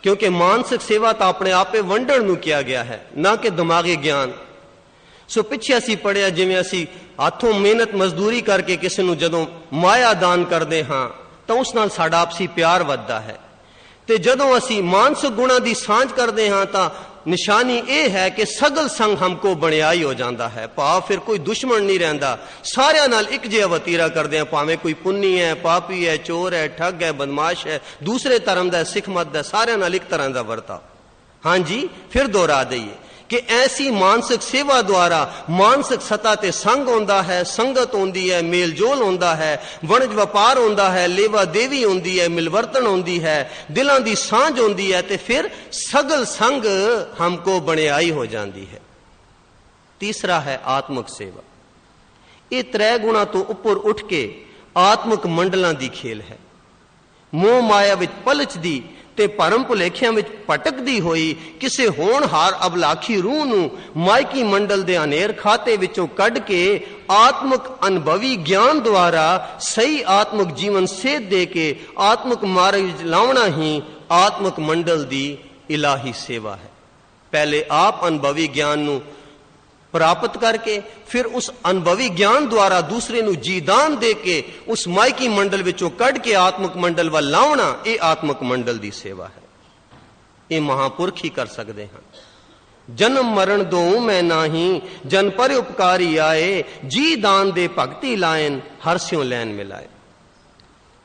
क्योंकि मानसिक सेवा तो अपने आपे वंडण नूं किया गया है, ना कि दिमागी ज्ञान। सो पिछे असी पढ़िया जिवें असी हाथों मेहनत मजदूरी करके किसी नूं जदों माया दान करते हाँ तो उस नाल साडा आपसी प्यार वधदा है, ते जदों असी मानसिक गुणां दी सांझ करते हाँ तो निशानी यह है कि सगल संग हमको बणियाई हो जाता है। भाव फिर कोई दुश्मन नहीं रहिंदा, सारियां नाल एक जिहा वतीरा करदे हैं, भावें कोई पुन्नी है, पापी है, चोर है, ठग है, बदमाश है, दूसरे धर्म का, सिख मत है, सारियां नाल एक तरह का वरताव। हाँ जी, फिर दोहरा दईए कि ऐसी मानसिक सेवा द्वारा मानसिक सतह ते संग होंदा है, संगत होंदी है, मेल जोल होंदा है, वणज व्यापार होंदा है, लेवा देवी होंदी है, मिलवर्तन होंदी है, दिलां दी सांझ होंदी है, ते फिर सगल संग हमको बणियाई हो जाती है। तीसरा है आत्मक सेवा। ये 3 गुणा तो उपर उठ के आत्मक मंडलां दी खेल है। मोह माया विच पलचदी ते परम भुलेखिਆਂ ਵਿੱਚ ਭਟਕਦੀ ਹੋਈ ਕਿਸੇ ਹੋਣਹਾਰ ਅਬਲਾਖੀ ਰੂਹ ਨੂੰ ਮਾਇਕੀ ਮੰਡਲ ਦੇ ਹਨੇਰ ਖਾਤੇ ਵਿੱਚੋਂ ਕੱਢ ਕੇ ਆਤਮਕ ਅਨੁਭਵੀ ਗਿਆਨ ਦੁਆਰਾ ਸਹੀ ਆਤਮਕ ਜੀਵਨ ਸੇਧ ਦੇ ਕੇ ਆਤਮਕ ਮਾਰਗ ਵਿੱਚ ਲਾਉਣਾ ਹੀ ਆਤਮਕ ਮੰਡਲ ਦੀ ਇਲਾਹੀ ਸੇਵਾ ਹੈ। ਪਹਿਲੇ ਆਪ ਅਨੁਭਵੀ ਗਿਆਨ ਨੂੰ प्राप्त करके फिर उस अनुभवी ज्ञान द्वारा दूसरे नू जीदान दे के उस मायकी मंडल विचों कढ़ के आत्मक मंडल वाल लावना, ये आत्मक मंडल दी सेवा है। ये महापुरख ही कर सकते हैं। जन्म मरण दो मैं नाही, जन पर उपकारी आए, जी दान दे भगती लायन, हर स्यों लैन मिलाए।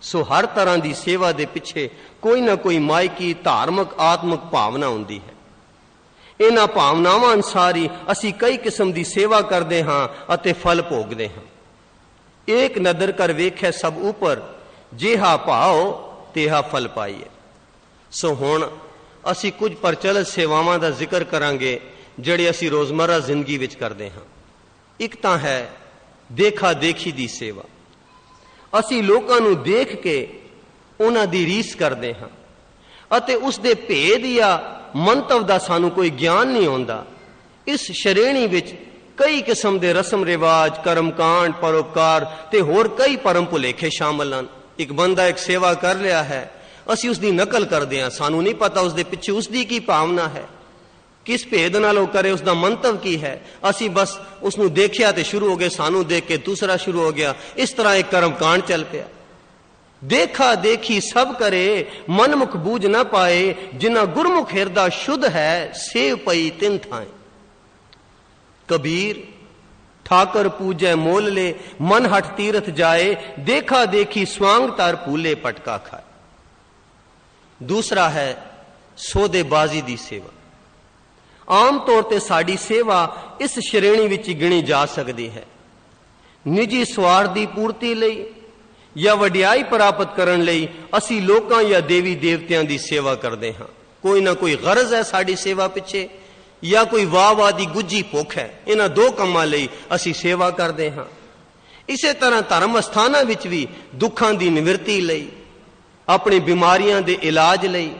सो हर तरह की सेवा दे पिछे कोई ना कोई मायकी धार्मिक आत्मक भावना होंदी है। इन्हां भावनावां अनुसार ही असी कई किस्म की सेवा करते हाँ अते फल भोगते हाँ। एक नदर कर वेख्या सब ऊपर, जिहा भाव तिहा फल पाइए। सो हुण असी कुछ प्रचलित सेवावां दा जिक्र करांगे जिहड़े असी रोजमर्रा जिंदगी विच करते हाँ। एक तां है देखा देखी दी सेवा। असी लोकां नूं देख के उन्हां दी रीस करते हाँ अते उस दे भेद या मंतव का सानू कोई ज्ञान नहीं होंदा। इस श्रेणी विच कई किस्म के रस्म रिवाज, कर्मकांड, परोपकार ते होर कई परम भुलेखे शामिल हैं। एक बंदा एक सेवा कर लिया है, असी उसकी नकल करते हैं, सानू नहीं पता उसके पिछे उसकी की भावना है, किस भेद नाल वो करे, उसका मंतव की है। असी बस उसनू देखिया तो शुरू हो गए, सानू देख के दूसरा शुरू हो गया। इस तरह एक कर्मकांड चल पिया। देखा देखी सब करे, मनमुख बूझ न पाए, जिन्ना गुरमुख हिरदा शुद्ध है, सेव पई तिन थाए। कबीर ठाकर पूजै मोल ले, मन हट तीरथ जाए, देखा देखी स्वांग तार भूले पटका खाए। दूसरा है सौदेबाजी दी सेवा। आम तौर ते साड़ी सेवा इस श्रेणी विच गिनी जा सकती है। निजी स्वार्थ दी पूर्ति लई या वडियाई प्राप्त करने लई असी लोकां या देवी देवतियां दी सेवा करते हाँ। कोई ना कोई गरज है साड़ी सेवा पिछे, या कोई वाह दी गुज्जी भुख है। इन्हां 2 कामां लई असी सेवा करते हाँ। इसे तरह धर्म अस्थानां विच भी दुखां दी निवृत्ति लई, अपनी बीमारियां दे इलाज लई,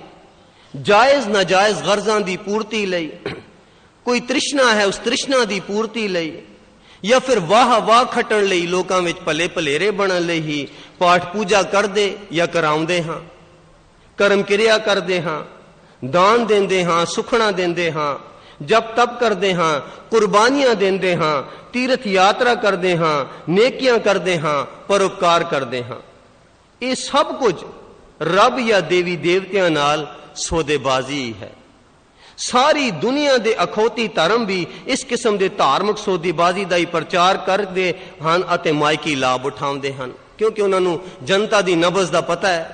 जायज नाजायज गरजां दी पूर्ति लई, कोई तृष्णा है उस तृष्णा दी पूर्ति लई, या फिर वाह वाह खटन लई लोकां विच भले भलेरे बनन लई ही पाठ पूजा करदे या कराउंदे हाँ, कर्म क्रिया करदे हाँ, दान देंदे हाँ, सुखना देंदे हाँ, जप तप करदे हाँ, कुर्बानियां देंदे हाँ, तीर्थ यात्रा करदे हाँ, नेकियां करदे हाँ, परोपकार करदे हाँ। ये सब कुछ रब या देवी देवतियां नाल सौदेबाजी है। सारी दुनिया दे अखौती धर्म भी इस किस्म के धार्मिक सौदेबाजी का ही प्रचार करते हैं अते मायकी लाभ उठाते हैं, क्योंकि उन्होंने जनता की नबज का पता है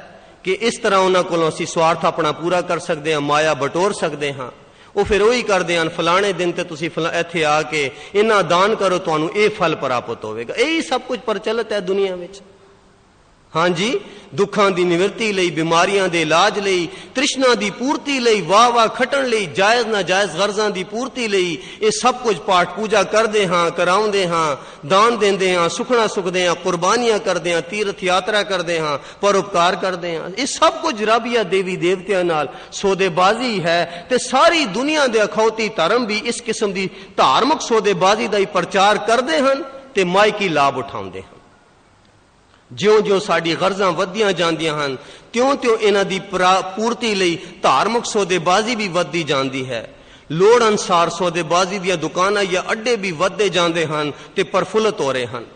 कि इस तरह उन्होंने को असी स्वार्थ अपना पूरा कर सकते हैं, माया बटोर सकते हैं। वो फिर वही करते हैं, फलाने दिन ते तुसी इत्थे आके इन्ना दान करो तुहानू ये फल प्राप्त होगा। यही सब कुछ प्रचलित है दुनिया में। हाँ जी, दुखों की निवृत्ति लई, बीमारियां दे इलाज लई, तृष्णा की पूर्ति लई, वाह वाह खटन लई, जायज नाजायज गरजां की पूर्ति लई ये सब कुछ पाठ पूजा करते हाँ, कराउंदे हाँ, दान देंदे हाँ, सुखना सुखते हाँ, कुर्बानियां करते हाँ, तीर्थ यात्रा करते हाँ, परोपकार करते हाँ। ये सब कुछ रब या देवी देवतियां नाल सौदेबाजी है। ते सारी दुनिया दे अखौती धर्म भी इस किस्म की धार्मिक सौदेबाजी का ही प्रचार करते हैं ते मायकी लाभ उठाउंदे हैं। ज्यों ज्यों साड़ी गरजां वधियां जांदियां हन त्यों त्यों इन्हां दी पूर्ति लई धार्मिक सौदेबाजी भी वधदी जांदी है। लोड़ अनुसार सौदेबाजी दीयां दुकानां या अड्डे भी वधदे जांदे हन ते प्रफुल्लित हो रहे हन।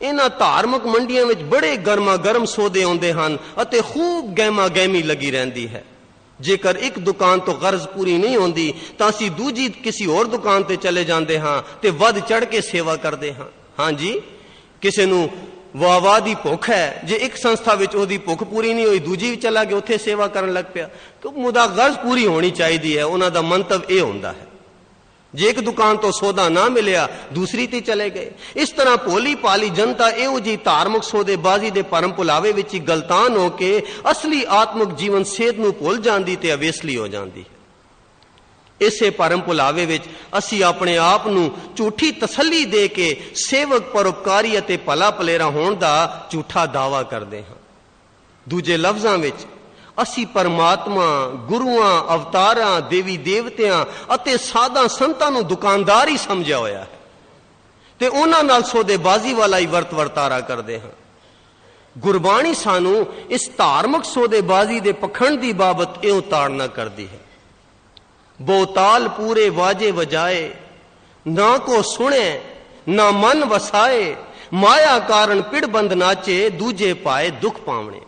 इन्हां धार्मिक मंडियां विच बड़े गर्मा गर्म सौदे आउंदे हन अते खूब गहमा गहमी लगी रहिंदी है। जेकर एक दुकान तो गर्ज पूरी नहीं होंदी तां असीं दूजी किसी होर दुकान ते चले जांदे हां ते वध चढ़ के सेवा करदे हां। हाँ जी, किसी नूं वाह दी भुख है, जे एक संस्था विच ओहदी भुख पूरी नहीं हुई दूजी चला गया उत्थे सेवा करन लग पिया, तो मुदा गर्ज पूरी होनी चाहिए है। उन्हां दा मंतव यह हुंदा है। ਜੇ ਇੱਕ ਦੁਕਾਨ ਤੋਂ ਸੌਦਾ ਨਾ ਮਿਲਿਆ ਦੂਸਰੀ ਤੇ ਚਲੇ ਗਏ। ਇਸ ਤਰ੍ਹਾਂ ਭੋਲੀ ਭਾਲੀ ਜਨਤਾ ਇਹੋ ਜਿਹੀ ਧਾਰਮਿਕ ਸੌਦੇਬਾਜ਼ੀ ਦੇ ਭਰਮ ਭੁਲਾਵੇ ਵਿੱਚ ਹੀ ਗਲਤਾਨ ਹੋ ਕੇ ਅਸਲੀ ਆਤਮਿਕ ਜੀਵਨ ਸੇਧ ਨੂੰ ਭੁੱਲ ਜਾਂਦੀ ਤੇ ਅਵੇਸਲੀ ਹੋ ਜਾਂਦੀ ਹੈ। ਇਸੇ ਭਰਮ ਭੁਲਾਵੇ ਵਿੱਚ ਅਸੀਂ ਆਪਣੇ ਆਪ ਨੂੰ ਝੂਠੀ ਤਸੱਲੀ ਦੇ ਕੇ ਸੇਵਕ ਪਰਉਪਕਾਰੀ ਅਤੇ ਭਲਾ ਭਲੇਰਾ ਹੋਣ ਦਾ ਝੂਠਾ ਦਾਅਵਾ ਕਰਦੇ ਹਾਂ। ਦੂਜੇ ਲਫ਼ਜ਼ਾਂ ਵਿੱਚ ਅਸੀਂ ਪਰਮਾਤਮਾ, ਗੁਰੂਆਂ, ਅਵਤਾਰਾਂ, ਦੇਵੀ ਦੇਵਤਿਆਂ ਅਤੇ ਸਾਧਾਂ ਸੰਤਾਂ ਨੂੰ ਦੁਕਾਨਦਾਰ ਹੀ ਸਮਝਿਆ ਹੋਇਆ ਹੈ ਤੇ ਉਹਨਾਂ ਨਾਲ ਸੌਦੇਬਾਜ਼ੀ ਵਾਲਾ ਹੀ ਵਰਤਾਰਾ ਕਰਦੇ ਹਾਂ। ਗੁਰਬਾਣੀ ਸਾਨੂੰ ਇਸ ਧਾਰਮਿਕ ਸੌਦੇਬਾਜ਼ੀ ਦੇ ਪਖੰਡ ਦੀ ਬਾਬਤ ਇਉਂ ਤਾੜਨਾ ਕਰਦੀ ਹੈ। ਬਹੁਤਾਲ ਪੂਰੇ ਵਾਜੇ ਵਜਾਏ, ਨਾ ਕੋ ਸੁਣੇ ਨਾ ਮਨ ਵਸਾਏ, ਮਾਇਆ ਕਾਰਨ ਪਿੜ ਬੰਦ ਨਾਚੇ, ਦੂਜੇ ਪਾਏ ਦੁੱਖ ਪਾਵਣੇ।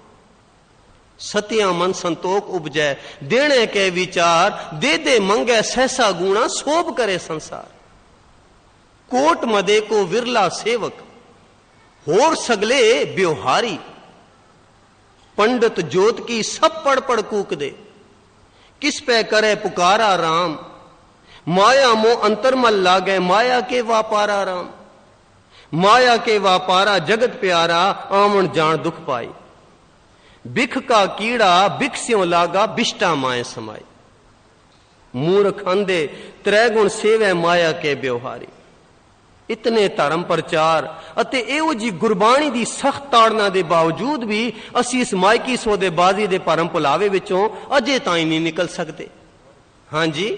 ਸਤਿਆ ਮਨ ਸੰਤੋਖ ਉਪਜੈ, ਦੇਣੇ ਕੇ ਵਿਚਾਰ, ਦੇ ਦੇ ਮੰਗੈ ਸਹਿਸਾ ਗੁਣਾ, ਸੋਭ ਕਰੇ ਸੰਸਾਰ। ਕੋਟ ਮਦੇ ਕੋ ਵਿਰਲਾ ਸੇਵਕ, होर सगले ब्योहारी। पंडित जोत की सब पढ़ पढ़ कूक दे, किस पे करे पुकारा राम। माया मोह अंतरमल लागे, माया के वापारा राम। माया के वापारा जगत प्यारा, आमन जान दुख पाई। बिख का कीड़ा बिख स्यों लागा, बिष्टा माए समाई। मूर्ख अंधे त्रै गुण सेवे, माया के ब्योहारी। इतने धर्म प्रचार अते एहो जी गुरबाणी दी सख्त ताड़ना दे बावजूद भी असी इस मायकी सौदेबाजी दे भरम भुलावे विचों अजे ताईं नहीं निकल सकते। हाँ जी,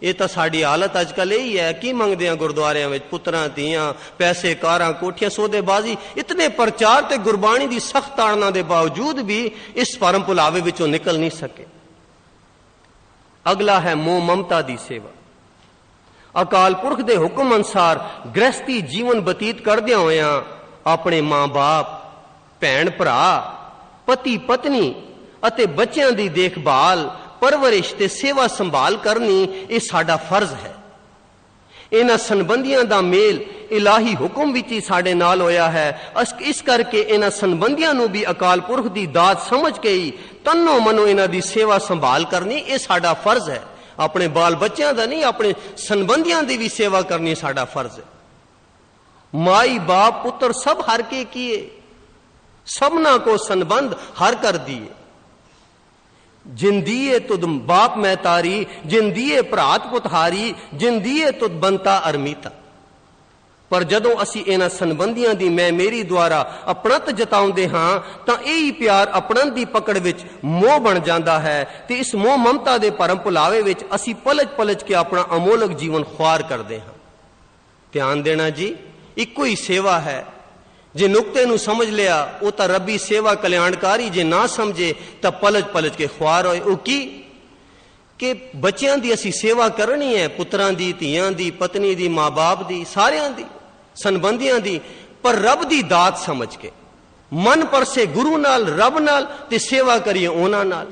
ये तो साड़ी हालत अजकल यही है। की मंगदे हैं गुरुद्वारियां विच? पुत्रां धीआं, पैसे कारां कोठियां, सौदेबाजी। इतने प्रचार ते गुरबाणी दी सख्त ताड़ना दे बावजूद भी इस भरम भुलावे विचों निकल नहीं सके। अगला है मोह ममता दी सेवा। अकाल पुरख दे हुक्म अनुसार गृहस्थी जीवन बतीत करदे होया अपने मां बाप, भैन भरा, पति पत्नी अते बच्चों की देखभाल, परवरिश ते सेवा संभाल करनी ये साडा फर्ज है। इन्हां संबंधियां दा मेल इलाही हुक्म विच ही साडे नाल होया है। इस करके इन्हां संबंधियां नूं भी अकाल पुरख दी दात समझ के ही तन्नो मनो इन्हां दी सेवा संभाल करनी ये साडा फर्ज है। अपने बाल बच्चों का नहीं, अपने संबंधियों की भी सेवा करनी साडा फर्ज है। माई बाप पुत्र सब हर के किए, सबना को संबंध हर कर दिए। जिन दिए तुद बाप मैं तारी, जिन दिए भरात पुतहारी, जिन दिए तुद बनता अरमीता। पर जदों असी इन्हां संबंधियों की मैं मेरी द्वारा अपणत जताउंदे हां तां यही प्यार अपणत की पकड़ विच मोह बन जाता है ते इस मोह ममता के भरम भुलावे विच असी पलज पलज के अपना अमोलक जीवन ख्वार करते हां। ध्यान देना जी, इको ही सेवा है। जे नुकते नूं समझ लिया वो तो रबी सेवा कल्याणकारी, जे ना समझे तो पलज पलज के ख्वार होए। वो की कि बच्चों की असी सेवा करनी है, पुत्रां दी, धीआं दी, पत्नी दी, मां बाप दी, सारियां दी, संबंधियां दी, पर रब दी दात समझ के मन पर से गुरु नाल, रब नाल ते सेवा करिए उन्हां नाल।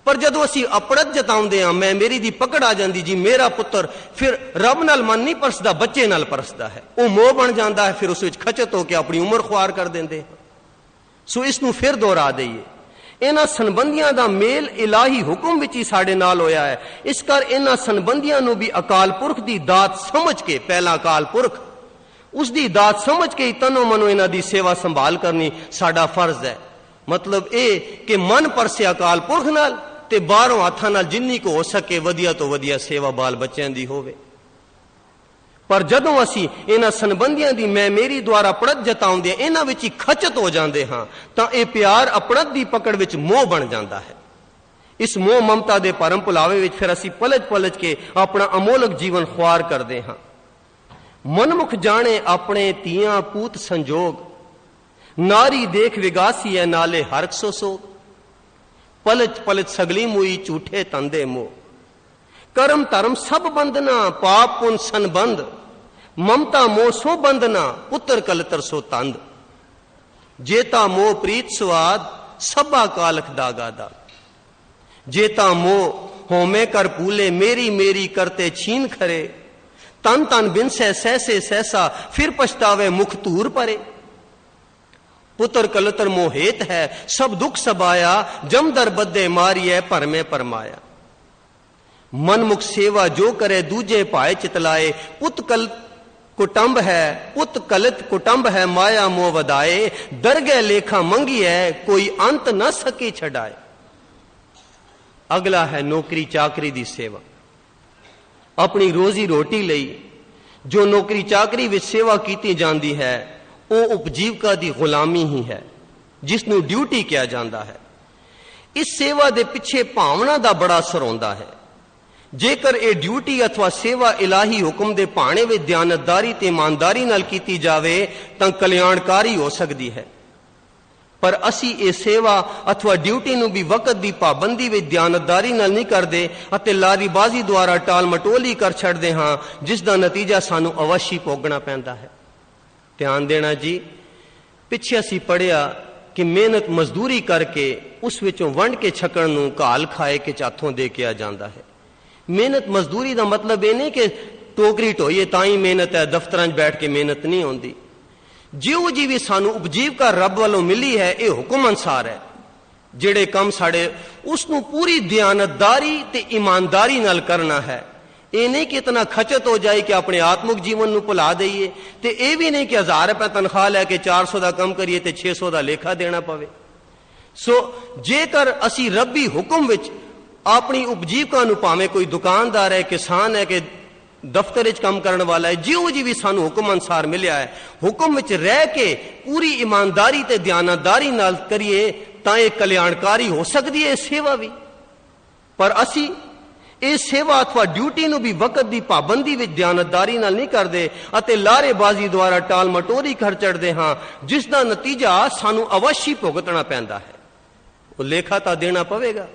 पर जदों असी अपणत जताउंदे हां, मैं मेरी दी पकड़ आ जांदी जी मेरा पुत्र, फिर रब नाल मन नहीं परसदा, बच्चे नाल परसदा है। वो मोह बन जाता है, फिर उस विच खचत होकर अपनी उम्र ख्वार कर देंदे। सो इसनूं फिर दोहरा दईए, इन्हां संबंधियां दा मेल इलाही हुक्म विच ही साडे नाल होया है। इस कर इन्हां संबंधियां नूं भी अकाल पुरख दी दात समझ के, पहला अकाल पुरख उसकी दात समझ के ही तनो मनो इन्हां दी सेवा संभाल करनी साडा फर्ज है। मतलब ये कि मन पर से अकाल पुरख नाल ते बाहरों हाथां नाल जिन्नी को हो सके वधिया तो वधिया सेवा बाल बच्चों दी होवे। पर जदों असी इन्हां संबंधियां दी मैं मेरी द्वारा पड़त जताउंदे इन्हां विच ही खचत हो जांदे हां तां ये प्यार अपणत दी पकड़ विच मोह बन जांदा है। इस मोह ममता दे भरम भुलावे विच फिर असी पलज पलज के अपना अमोलक जीवन ख्वार करदे हां। मनमुख जाने अपने तियां पूत संजोग, नारी देख विगासी है नाले हरक सो सोग। पलज पलज सगली मुई झूठे तंदे मोह, कर्म धर्म सब बंधना, पाप पुन संबंध। ममता मोह सो बंधना, पुत्र कलतर सो तंद। जेता मोह प्रीत स्वाद, सबा कालख दागा दाग। जेता मोह होमे कर पूले, मेरी मेरी करते छीन खरे। तन तन बिनसे सहसे सहसा, फिर पछतावे मुख धूर परे। पुत्र कलतर मोहेत है, सब दुख सबाया, जमदर बद्दे मारिए भरमे परमाया। मनमुख सेवा जो करे दूजे भाए चितलाए, पुत कल कुटुंब है पुत कलित कुटुंब है, माया मोह वदाए, दरगह लेखा मंगी है, कोई अंत न सके छड़ाए। अगला है नौकरी चाकरी दी सेवा। अपनी रोजी रोटी लई जो नौकरी चाकरी विच सेवा कीती जांदी है वह उपजीविका दी गुलामी ही है, जिसनू ड्यूटी किया जाता है। इस सेवा दे पिछे भावना दा बड़ा असर होंदा है। जेकर ये ड्यूटी अथवा सेवा इलाही हुक्म दे भाणे विच दयानतदारी ते ईमानदारी नाल कीती जावे तां कल्याणकारी हो सकदी है। पर असी ये सेवा अथवा ड्यूटी नू भी वक्त दी पाबंदी विच दयानतदारी नाल नहीं करदे अते लारीबाजी द्वारा टाल मटोली कर छड़दे हां, जिस दा नतीजा सानू अवश्य भोगना पैंदा है। ध्यान देना जी, पिछे असी पढ़िया कि मेहनत मजदूरी करके उस विचों वंड के छकण नू घाल खाए के चाथों दे के आ जांदा है। मेहनत मजदूरी का मतलब यह नहीं कि टोकरी ढोईए तां ही मेहनत है, दफ्तरां च बैठ के मेहनत नहीं होंदी। जिहो जी भी सानू उपजीविका रब वालों मिली है, यह हुक्म अनुसार है। जिहड़े काम साडे उसनू पूरी दयानतदारी ते ईमानदारी नाल करना है। ये नहीं कि इतना खचत हो जाए कि अपने आत्मिक जीवन नू भुला दईए, ते यह भी नहीं कि 1000 रुपए तनख्वाह लैके 400 का कम करिए ते 600 का लेखा देना पवे। सो जेकर असी रब्बी हुक्म विच अपनी उपजीविका नू, भावें कोई दुकानदार है, किसान है कि दफ्तर च काम करने वाला है, जिहो जी भी सानू हुक्म अनुसार मिलिया है, हुक्म विच रह के पूरी ईमानदारी ते दयानतदारी नाल करिए तां ये कल्याणकारी हो सकदी है सेवा भी। पर असी ये सेवा अथवा ड्यूटी नू भी वक्त की पाबंदी विच दयानतदारी नाल नहीं करदे अते लारेबाजी द्वारा टाल मटोरी कर चढ़दे हां, जिस दा नतीजा सानू अवश्य भुगतना पैंदा है। वो लेखा तां देना पवेगा।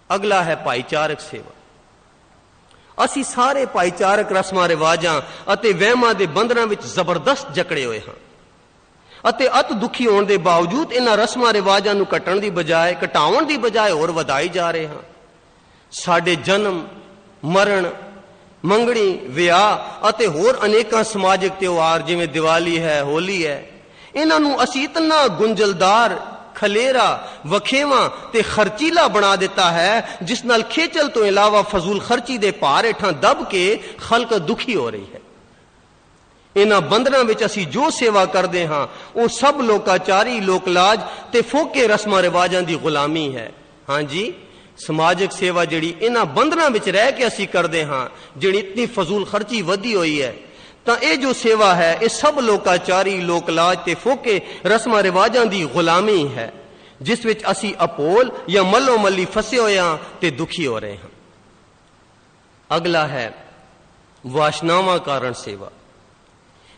अगला है भाईचारक सेवा। असी सारे भाईचारक रस्मां रिवाजां अते वहमां दे बंधनां विच जबरदस्त जकड़े होए हां अते अत दुखी होने के बावजूद इन्हां रस्मां रिवाजां नूं घटण दी बजाय, घटाउण दी बजाय होर वधाई जा रहे हां। साडे जन्म, मरण, मंगणी, विआह अते होर अनेकां समाजिक त्योहार जिवें दिवाली है, होली है, इन्हां नूं असी इतना गुंजलदार, खलेरा, वखेवा ते खर्चीला बना दिता है, जिस नाल खेचल तो इलावा फजूल खर्ची दे भार हेठां दब के खल्क दुखी हो रही है। इन्हां बंधनां विच असी जो सेवा करदे हां वो सब लोकाचारी, लोकलाज ते फोके रस्मां रिवाजां दी गुलामी है। हां जी, समाजिक सेवा जिहड़ी इन्हां बंधनां विच रह के असी करदे हां, जिहड़ी इतनी फजूल खर्ची वधी होई है, तां ये जो सेवा है ये सब लोकाचारी, लोकलाज ते फोके रस्मां रिवाजां दी गुलामी है, जिस विच असी अपोल या मल्लो मल्ली फसे होए हां ते दुखी हो रहे हां। अगला है वासनावां कारण सेवा।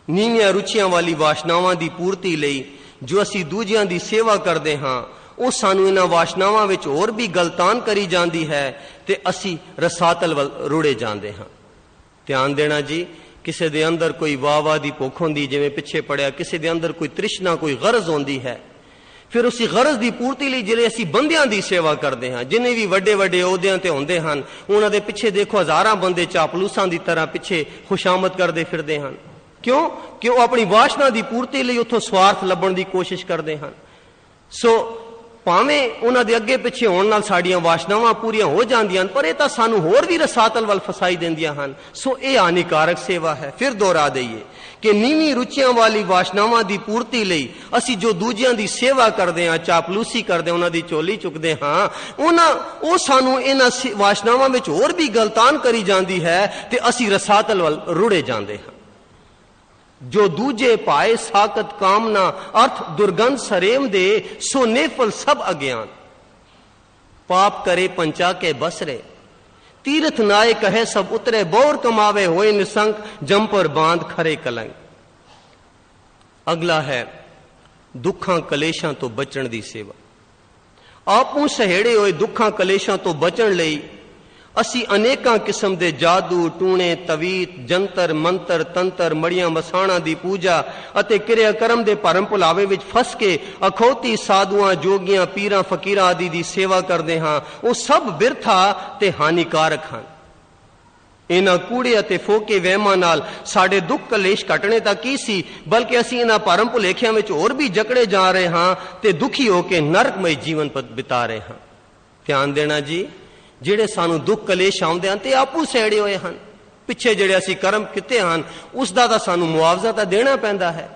नीवियां रुचियां वाली वासनावां दी पूर्ति लई जो असी दूजियां दी सेवा करदे हां, ਉਹ ਸਾਨੂੰ ਇਹਨਾਂ ਵਾਸ਼ਨਾਵਾਂ ਵਿੱਚ ਹੋਰ ਵੀ ਗਲਤਾਨ ਕਰੀ ਜਾਂਦੀ ਹੈ ਤੇ ਅਸੀਂ ਰਸਾਤਲ ਵੱਲ ਰੁੜੇ ਜਾਂਦੇ ਹਾਂ। ਧਿਆਨ ਦੇਣਾ ਜੀ, ਕਿਸੇ ਦੇ ਅੰਦਰ ਕੋਈ ਵਾਹ ਦੀ ਭੁੱਖ ਹੁੰਦੀ, ਜਿਵੇਂ ਪਿੱਛੇ ਪੜਿਆ, ਕਿਸੇ ਦੇ ਅੰਦਰ ਕੋਈ ਤ੍ਰਿਸ਼ਨਾ, ਕੋਈ ਗਰਜ਼ ਹੁੰਦੀ ਹੈ, ਫਿਰ ਉਸੇ ਗਰਜ਼ ਦੀ ਪੂਰਤੀ ਲਈ ਜਿਹੜੇ ਅਸੀਂ ਬੰਦਿਆਂ ਦੀ ਸੇਵਾ ਕਰਦੇ ਹਾਂ, ਜਿਨੇ ਵੀ ਵੱਡੇ ਵੱਡੇ ਅਹੁਦਿਆਂ ਤੇ ਹੁੰਦੇ ਹਨ, ਉਹਨਾਂ ਦੇ ਪਿੱਛੇ ਦੇਖੋ ਹਜ਼ਾਰਾਂ ਬੰਦੇ ਚਾਪਲੂਸਾਂ ਦੀ ਤਰ੍ਹਾਂ ਪਿੱਛੇ ਖੁਸ਼ਾਮਦ ਕਰਦੇ ਫਿਰਦੇ ਹਨ। ਕਿਉਂ? ਕਿ ਉਹ ਆਪਣੀ ਵਾਸ਼ਨਾ ਦੀ ਪੂਰਤੀ ਲਈ ਉੱਥੋਂ ਸਵਾਰਥ ਲੱਭਣ ਦੀ ਕੋਸ਼ਿਸ਼ ਕਰਦੇ ਹਨ। ਸੋ ਭਾਵੇਂ ਉਹਨਾਂ ਦੇ ਅੱਗੇ ਪਿੱਛੇ ਹੋਣ ਨਾਲ ਸਾਡੀਆਂ ਵਾਸ਼ਨਾਵਾਂ ਪੂਰੀਆਂ ਹੋ ਜਾਂਦੀਆਂ ਹਨ, ਪਰ ਇਹ ਤਾਂ ਸਾਨੂੰ ਹੋਰ ਵੀ ਰਸਾਤਲ ਵੱਲ ਫਸਾਈ ਦਿੰਦੀਆਂ ਹਨ। ਸੋ ਇਹ ਹਾਨੀਕਾਰਕ ਸੇਵਾ ਹੈ। ਫਿਰ ਦੁਹਰਾ ਦਈਏ ਕਿ ਨੀਵੀਂ ਰੁਚੀਆਂ ਵਾਲੀ ਵਾਸ਼ਨਾਵਾਂ ਦੀ ਪੂਰਤੀ ਲਈ ਅਸੀਂ ਜੋ ਦੂਜਿਆਂ ਦੀ ਸੇਵਾ ਕਰਦੇ ਹਾਂ, ਚਾਪਲੂਸੀ ਕਰਦੇ ਹਾਂ, ਉਹਨਾਂ ਦੀ ਝੋਲੀ ਚੁੱਕਦੇ ਹਾਂ, ਉਹ ਸਾਨੂੰ ਇਹਨਾਂ ਵਾਸ਼ਨਾਵਾਂ ਵਿੱਚ ਹੋਰ ਵੀ ਗਲਤਾਨ ਕਰੀ ਜਾਂਦੀ ਹੈ ਤੇ ਅਸੀਂ ਰਸਾਤਲ ਵੱਲ ਰੁੜੇ ਜਾਂਦੇ ਹਾਂ। जो दूजे पाए साकत कामना अर्थ दुर्गंध सरेम दे, सो नेफल सब अज्ञान। पाप करे पंचा के बसरे, तीर्थ नाए कहे सब उतरे, बोर कमावे होए निसंक, जम पर बांध खरे कलंग। अगला है दुखां कलेशां तो बचण दी सेवा। आपू सहेड़े होए दुखां कलेशां तो बचण लई असी अनेकां किस्म दे जादू, टूणे, तवीत, जंतर मंतर, तंत्र, मड़ियां मसाणा दी पूजा अते क्रिया कर्म दे भरम भुलावे विच फस के अखौती साधुआं, जोगियां, पीरां, फकीरां आदि दी सेवा करदे हां, वो सब बिरथा ते हानिकारक हन। इन्हां कूड़े अते फोके वहमां नाल साडे दुख कलेश घटने तक की सी, बल्कि असी इन्हां भरम भुलेखियां विच होर भी जकड़े जा रहे हां ते दुखी होके नरकमय जीवन बिता रहे हां। ध्यान देना जी, ਜਿਹੜੇ ਸਾਨੂੰ ਦੁੱਖ ਕਲੇਸ਼ ਆਉਂਦੇ ਹਨ ਤੇ ਆਪੂ ਸਹਿੜੇ ਹੋਏ ਹਨ। ਪਿੱਛੇ ਜਿਹੜੇ ਅਸੀਂ ਕਰਮ ਕੀਤੇ ਹਨ ਉਸ ਦਾ ਤਾਂ ਸਾਨੂੰ ਮੁਆਵਜ਼ਾ ਤਾਂ ਦੇਣਾ ਪੈਂਦਾ ਹੈ।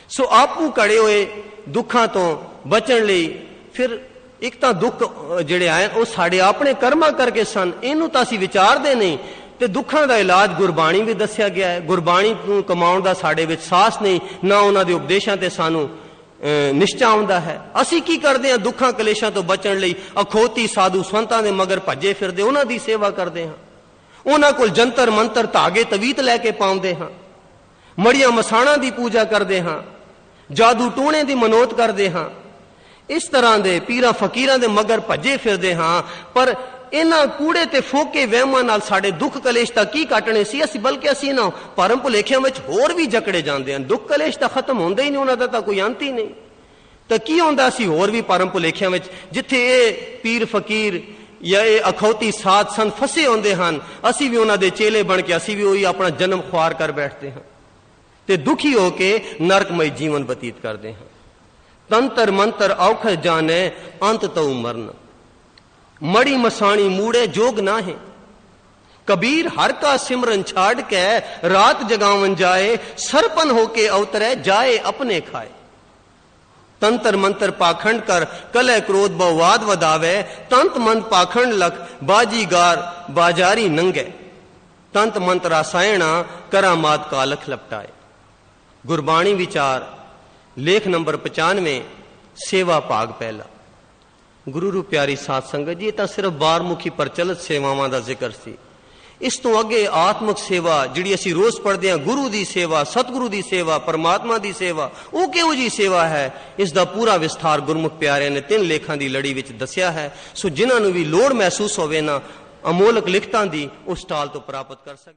ਸੋ ਆਪੂ ਘੜੇ ਹੋਏ ਦੁੱਖਾਂ ਤੋਂ ਬਚਣ ਲਈ ਫਿਰ ਇੱਕ ਤਾਂ ਦੁੱਖ ਜਿਹੜੇ ਆਏ ਉਹ ਸਾਡੇ ਆਪਣੇ ਕਰਮਾਂ ਕਰਕੇ ਸਨ, ਇਹਨੂੰ ਤਾਂ ਅਸੀਂ ਵਿਚਾਰਦੇ ਨਹੀਂ। ਤੇ ਦੁੱਖਾਂ ਦਾ ਇਲਾਜ ਗੁਰਬਾਣੀ ਵੀ ਦੱਸਿਆ ਗਿਆ ਹੈ। ਗੁਰਬਾਣੀ ਨੂੰ ਕਮਾਉਣ ਦਾ ਸਾਡੇ ਵਿੱਚ ਸਾਹਸ ਨਹੀਂ, ਨਾ ਉਹਨਾਂ ਦੇ ਉਪਦੇਸ਼ਾਂ ਤੇ ਸਾਨੂੰ ਨਿਸ਼ਚਾ ਆਉਂਦਾ ਹੈ। ਅਸੀਂ ਕੀ ਕਰਦੇ ਹਾਂ? ਦੁੱਖਾਂ ਕਲੇਸ਼ਾਂ ਤੋਂ ਬਚਣ ਲਈ ਅਖੋਤੀ ਸਾਧੂ ਸੰਤਾਂ ਦੇ ਮਗਰ ਭੱਜੇ ਫਿਰਦੇ, ਉਹਨਾਂ ਦੀ ਸੇਵਾ ਕਰਦੇ ਹਾਂ, ਉਹਨਾਂ ਕੋਲ ਜੰਤਰ ਮੰਤਰ ਧਾਗੇ ਤਵੀਤ ਲੈ ਕੇ ਪਾਉਂਦੇ ਹਾਂ, ਮੜੀਆਂ ਮਸਾਣਾਂ ਦੀ ਪੂਜਾ ਕਰਦੇ ਹਾਂ, ਜਾਦੂ ਟੂਣੇ ਦੀ ਮਨੋਤ ਕਰਦੇ ਹਾਂ, ਇਸ ਤਰ੍ਹਾਂ ਦੇ ਪੀਰਾਂ ਫਕੀਰਾਂ ਦੇ ਮਗਰ ਭੱਜੇ ਫਿਰਦੇ ਹਾਂ। ਪਰ ਇਹਨਾਂ ਕੂੜੇ ਤੇ ਫੋਕੇ ਵਹਿਮਾਂ ਨਾਲ ਸਾਡੇ ਦੁੱਖ ਕਲੇਸ਼ ਤਾਂ ਕੀ ਕੱਟਣੇ ਸੀ ਅਸੀਂ, ਬਲਕਿ ਅਸੀਂ ਇਹਨਾਂ ਭਰਮ ਭੁਲੇਖਿਆਂ ਵਿੱਚ ਹੋਰ ਵੀ ਜਕੜੇ ਜਾਂਦੇ ਹਨ। ਦੁੱਖ ਕਲੇਸ਼ ਤਾਂ ਖਤਮ ਹੁੰਦੇ ਹੀ ਨਹੀਂ, ਉਹਨਾਂ ਦਾ ਤਾਂ ਕੋਈ ਅੰਤ ਹੀ ਨਹੀਂ। ਤਾਂ ਕੀ ਹੁੰਦਾ, ਅਸੀਂ ਹੋਰ ਵੀ ਭਰਮ ਭੁਲੇਖਿਆਂ ਵਿੱਚ, ਜਿੱਥੇ ਇਹ ਪੀਰ ਫਕੀਰ ਜਾਂ ਇਹ ਅਖੌਤੀ ਸਾਧ ਸੰਤ ਫਸੇ ਹੁੰਦੇ ਹਨ, ਅਸੀਂ ਵੀ ਉਹਨਾਂ ਦੇ ਚੇਲੇ ਬਣ ਕੇ ਅਸੀਂ ਵੀ ਉਹੀ ਆਪਣਾ ਜਨਮ ਖੁਆਰ ਕਰ ਬੈਠਦੇ ਹਾਂ ਤੇ ਦੁਖੀ ਹੋ ਕੇ ਨਰਕਮਈ ਜੀਵਨ ਬਤੀਤ ਕਰਦੇ ਹਾਂ। ਤੰਤਰ ਮੰਤਰ ਔਖੇ ਜਾਣੇ ਅੰਤ ਤਉ ਮਰਨ, ਮੜੀ ਮਸਾਣੀ ਮੂੜੇ ਜੋਗ ਨਾ ਹੈ। कबीर हर का सिमरन छाड़ के रात जगावन जाए, सरपन होके अवतरे जाए अपने खाए। तंत्र मंत्र पाखंड कर कलह क्रोध बवाद वदावे, तंत मंत्र पाखंड लख बाजीगार बाजारी नंगे। तंत मंत्र रासायणा करामात कालख लपटाए। गुरबाणी विचार लेख नंबर 95 सेवा भाग पहला। गुरु रू प्यारी साध संगत जी, तो सिर्फ बारमुखी प्रचलित सेवावां दा जिक्र सी। इस तो अगे आत्मक सेवा जिहड़ी असीं रोज पढ़दे हां, गुरु दी सेवा, सतगुरु दी सेवा, परमात्मा दी सेवा, वो किहो जी सेवा है, इसका पूरा विस्तार गुरमुख प्यारे ने 3 लेखां दी लड़ी विच दस्सिया है। सो जिन्हां नूं भी लोड़ महसूस होवे ना अमोलक लिखतां दी, उस स्टाल तो प्राप्त कर सकते।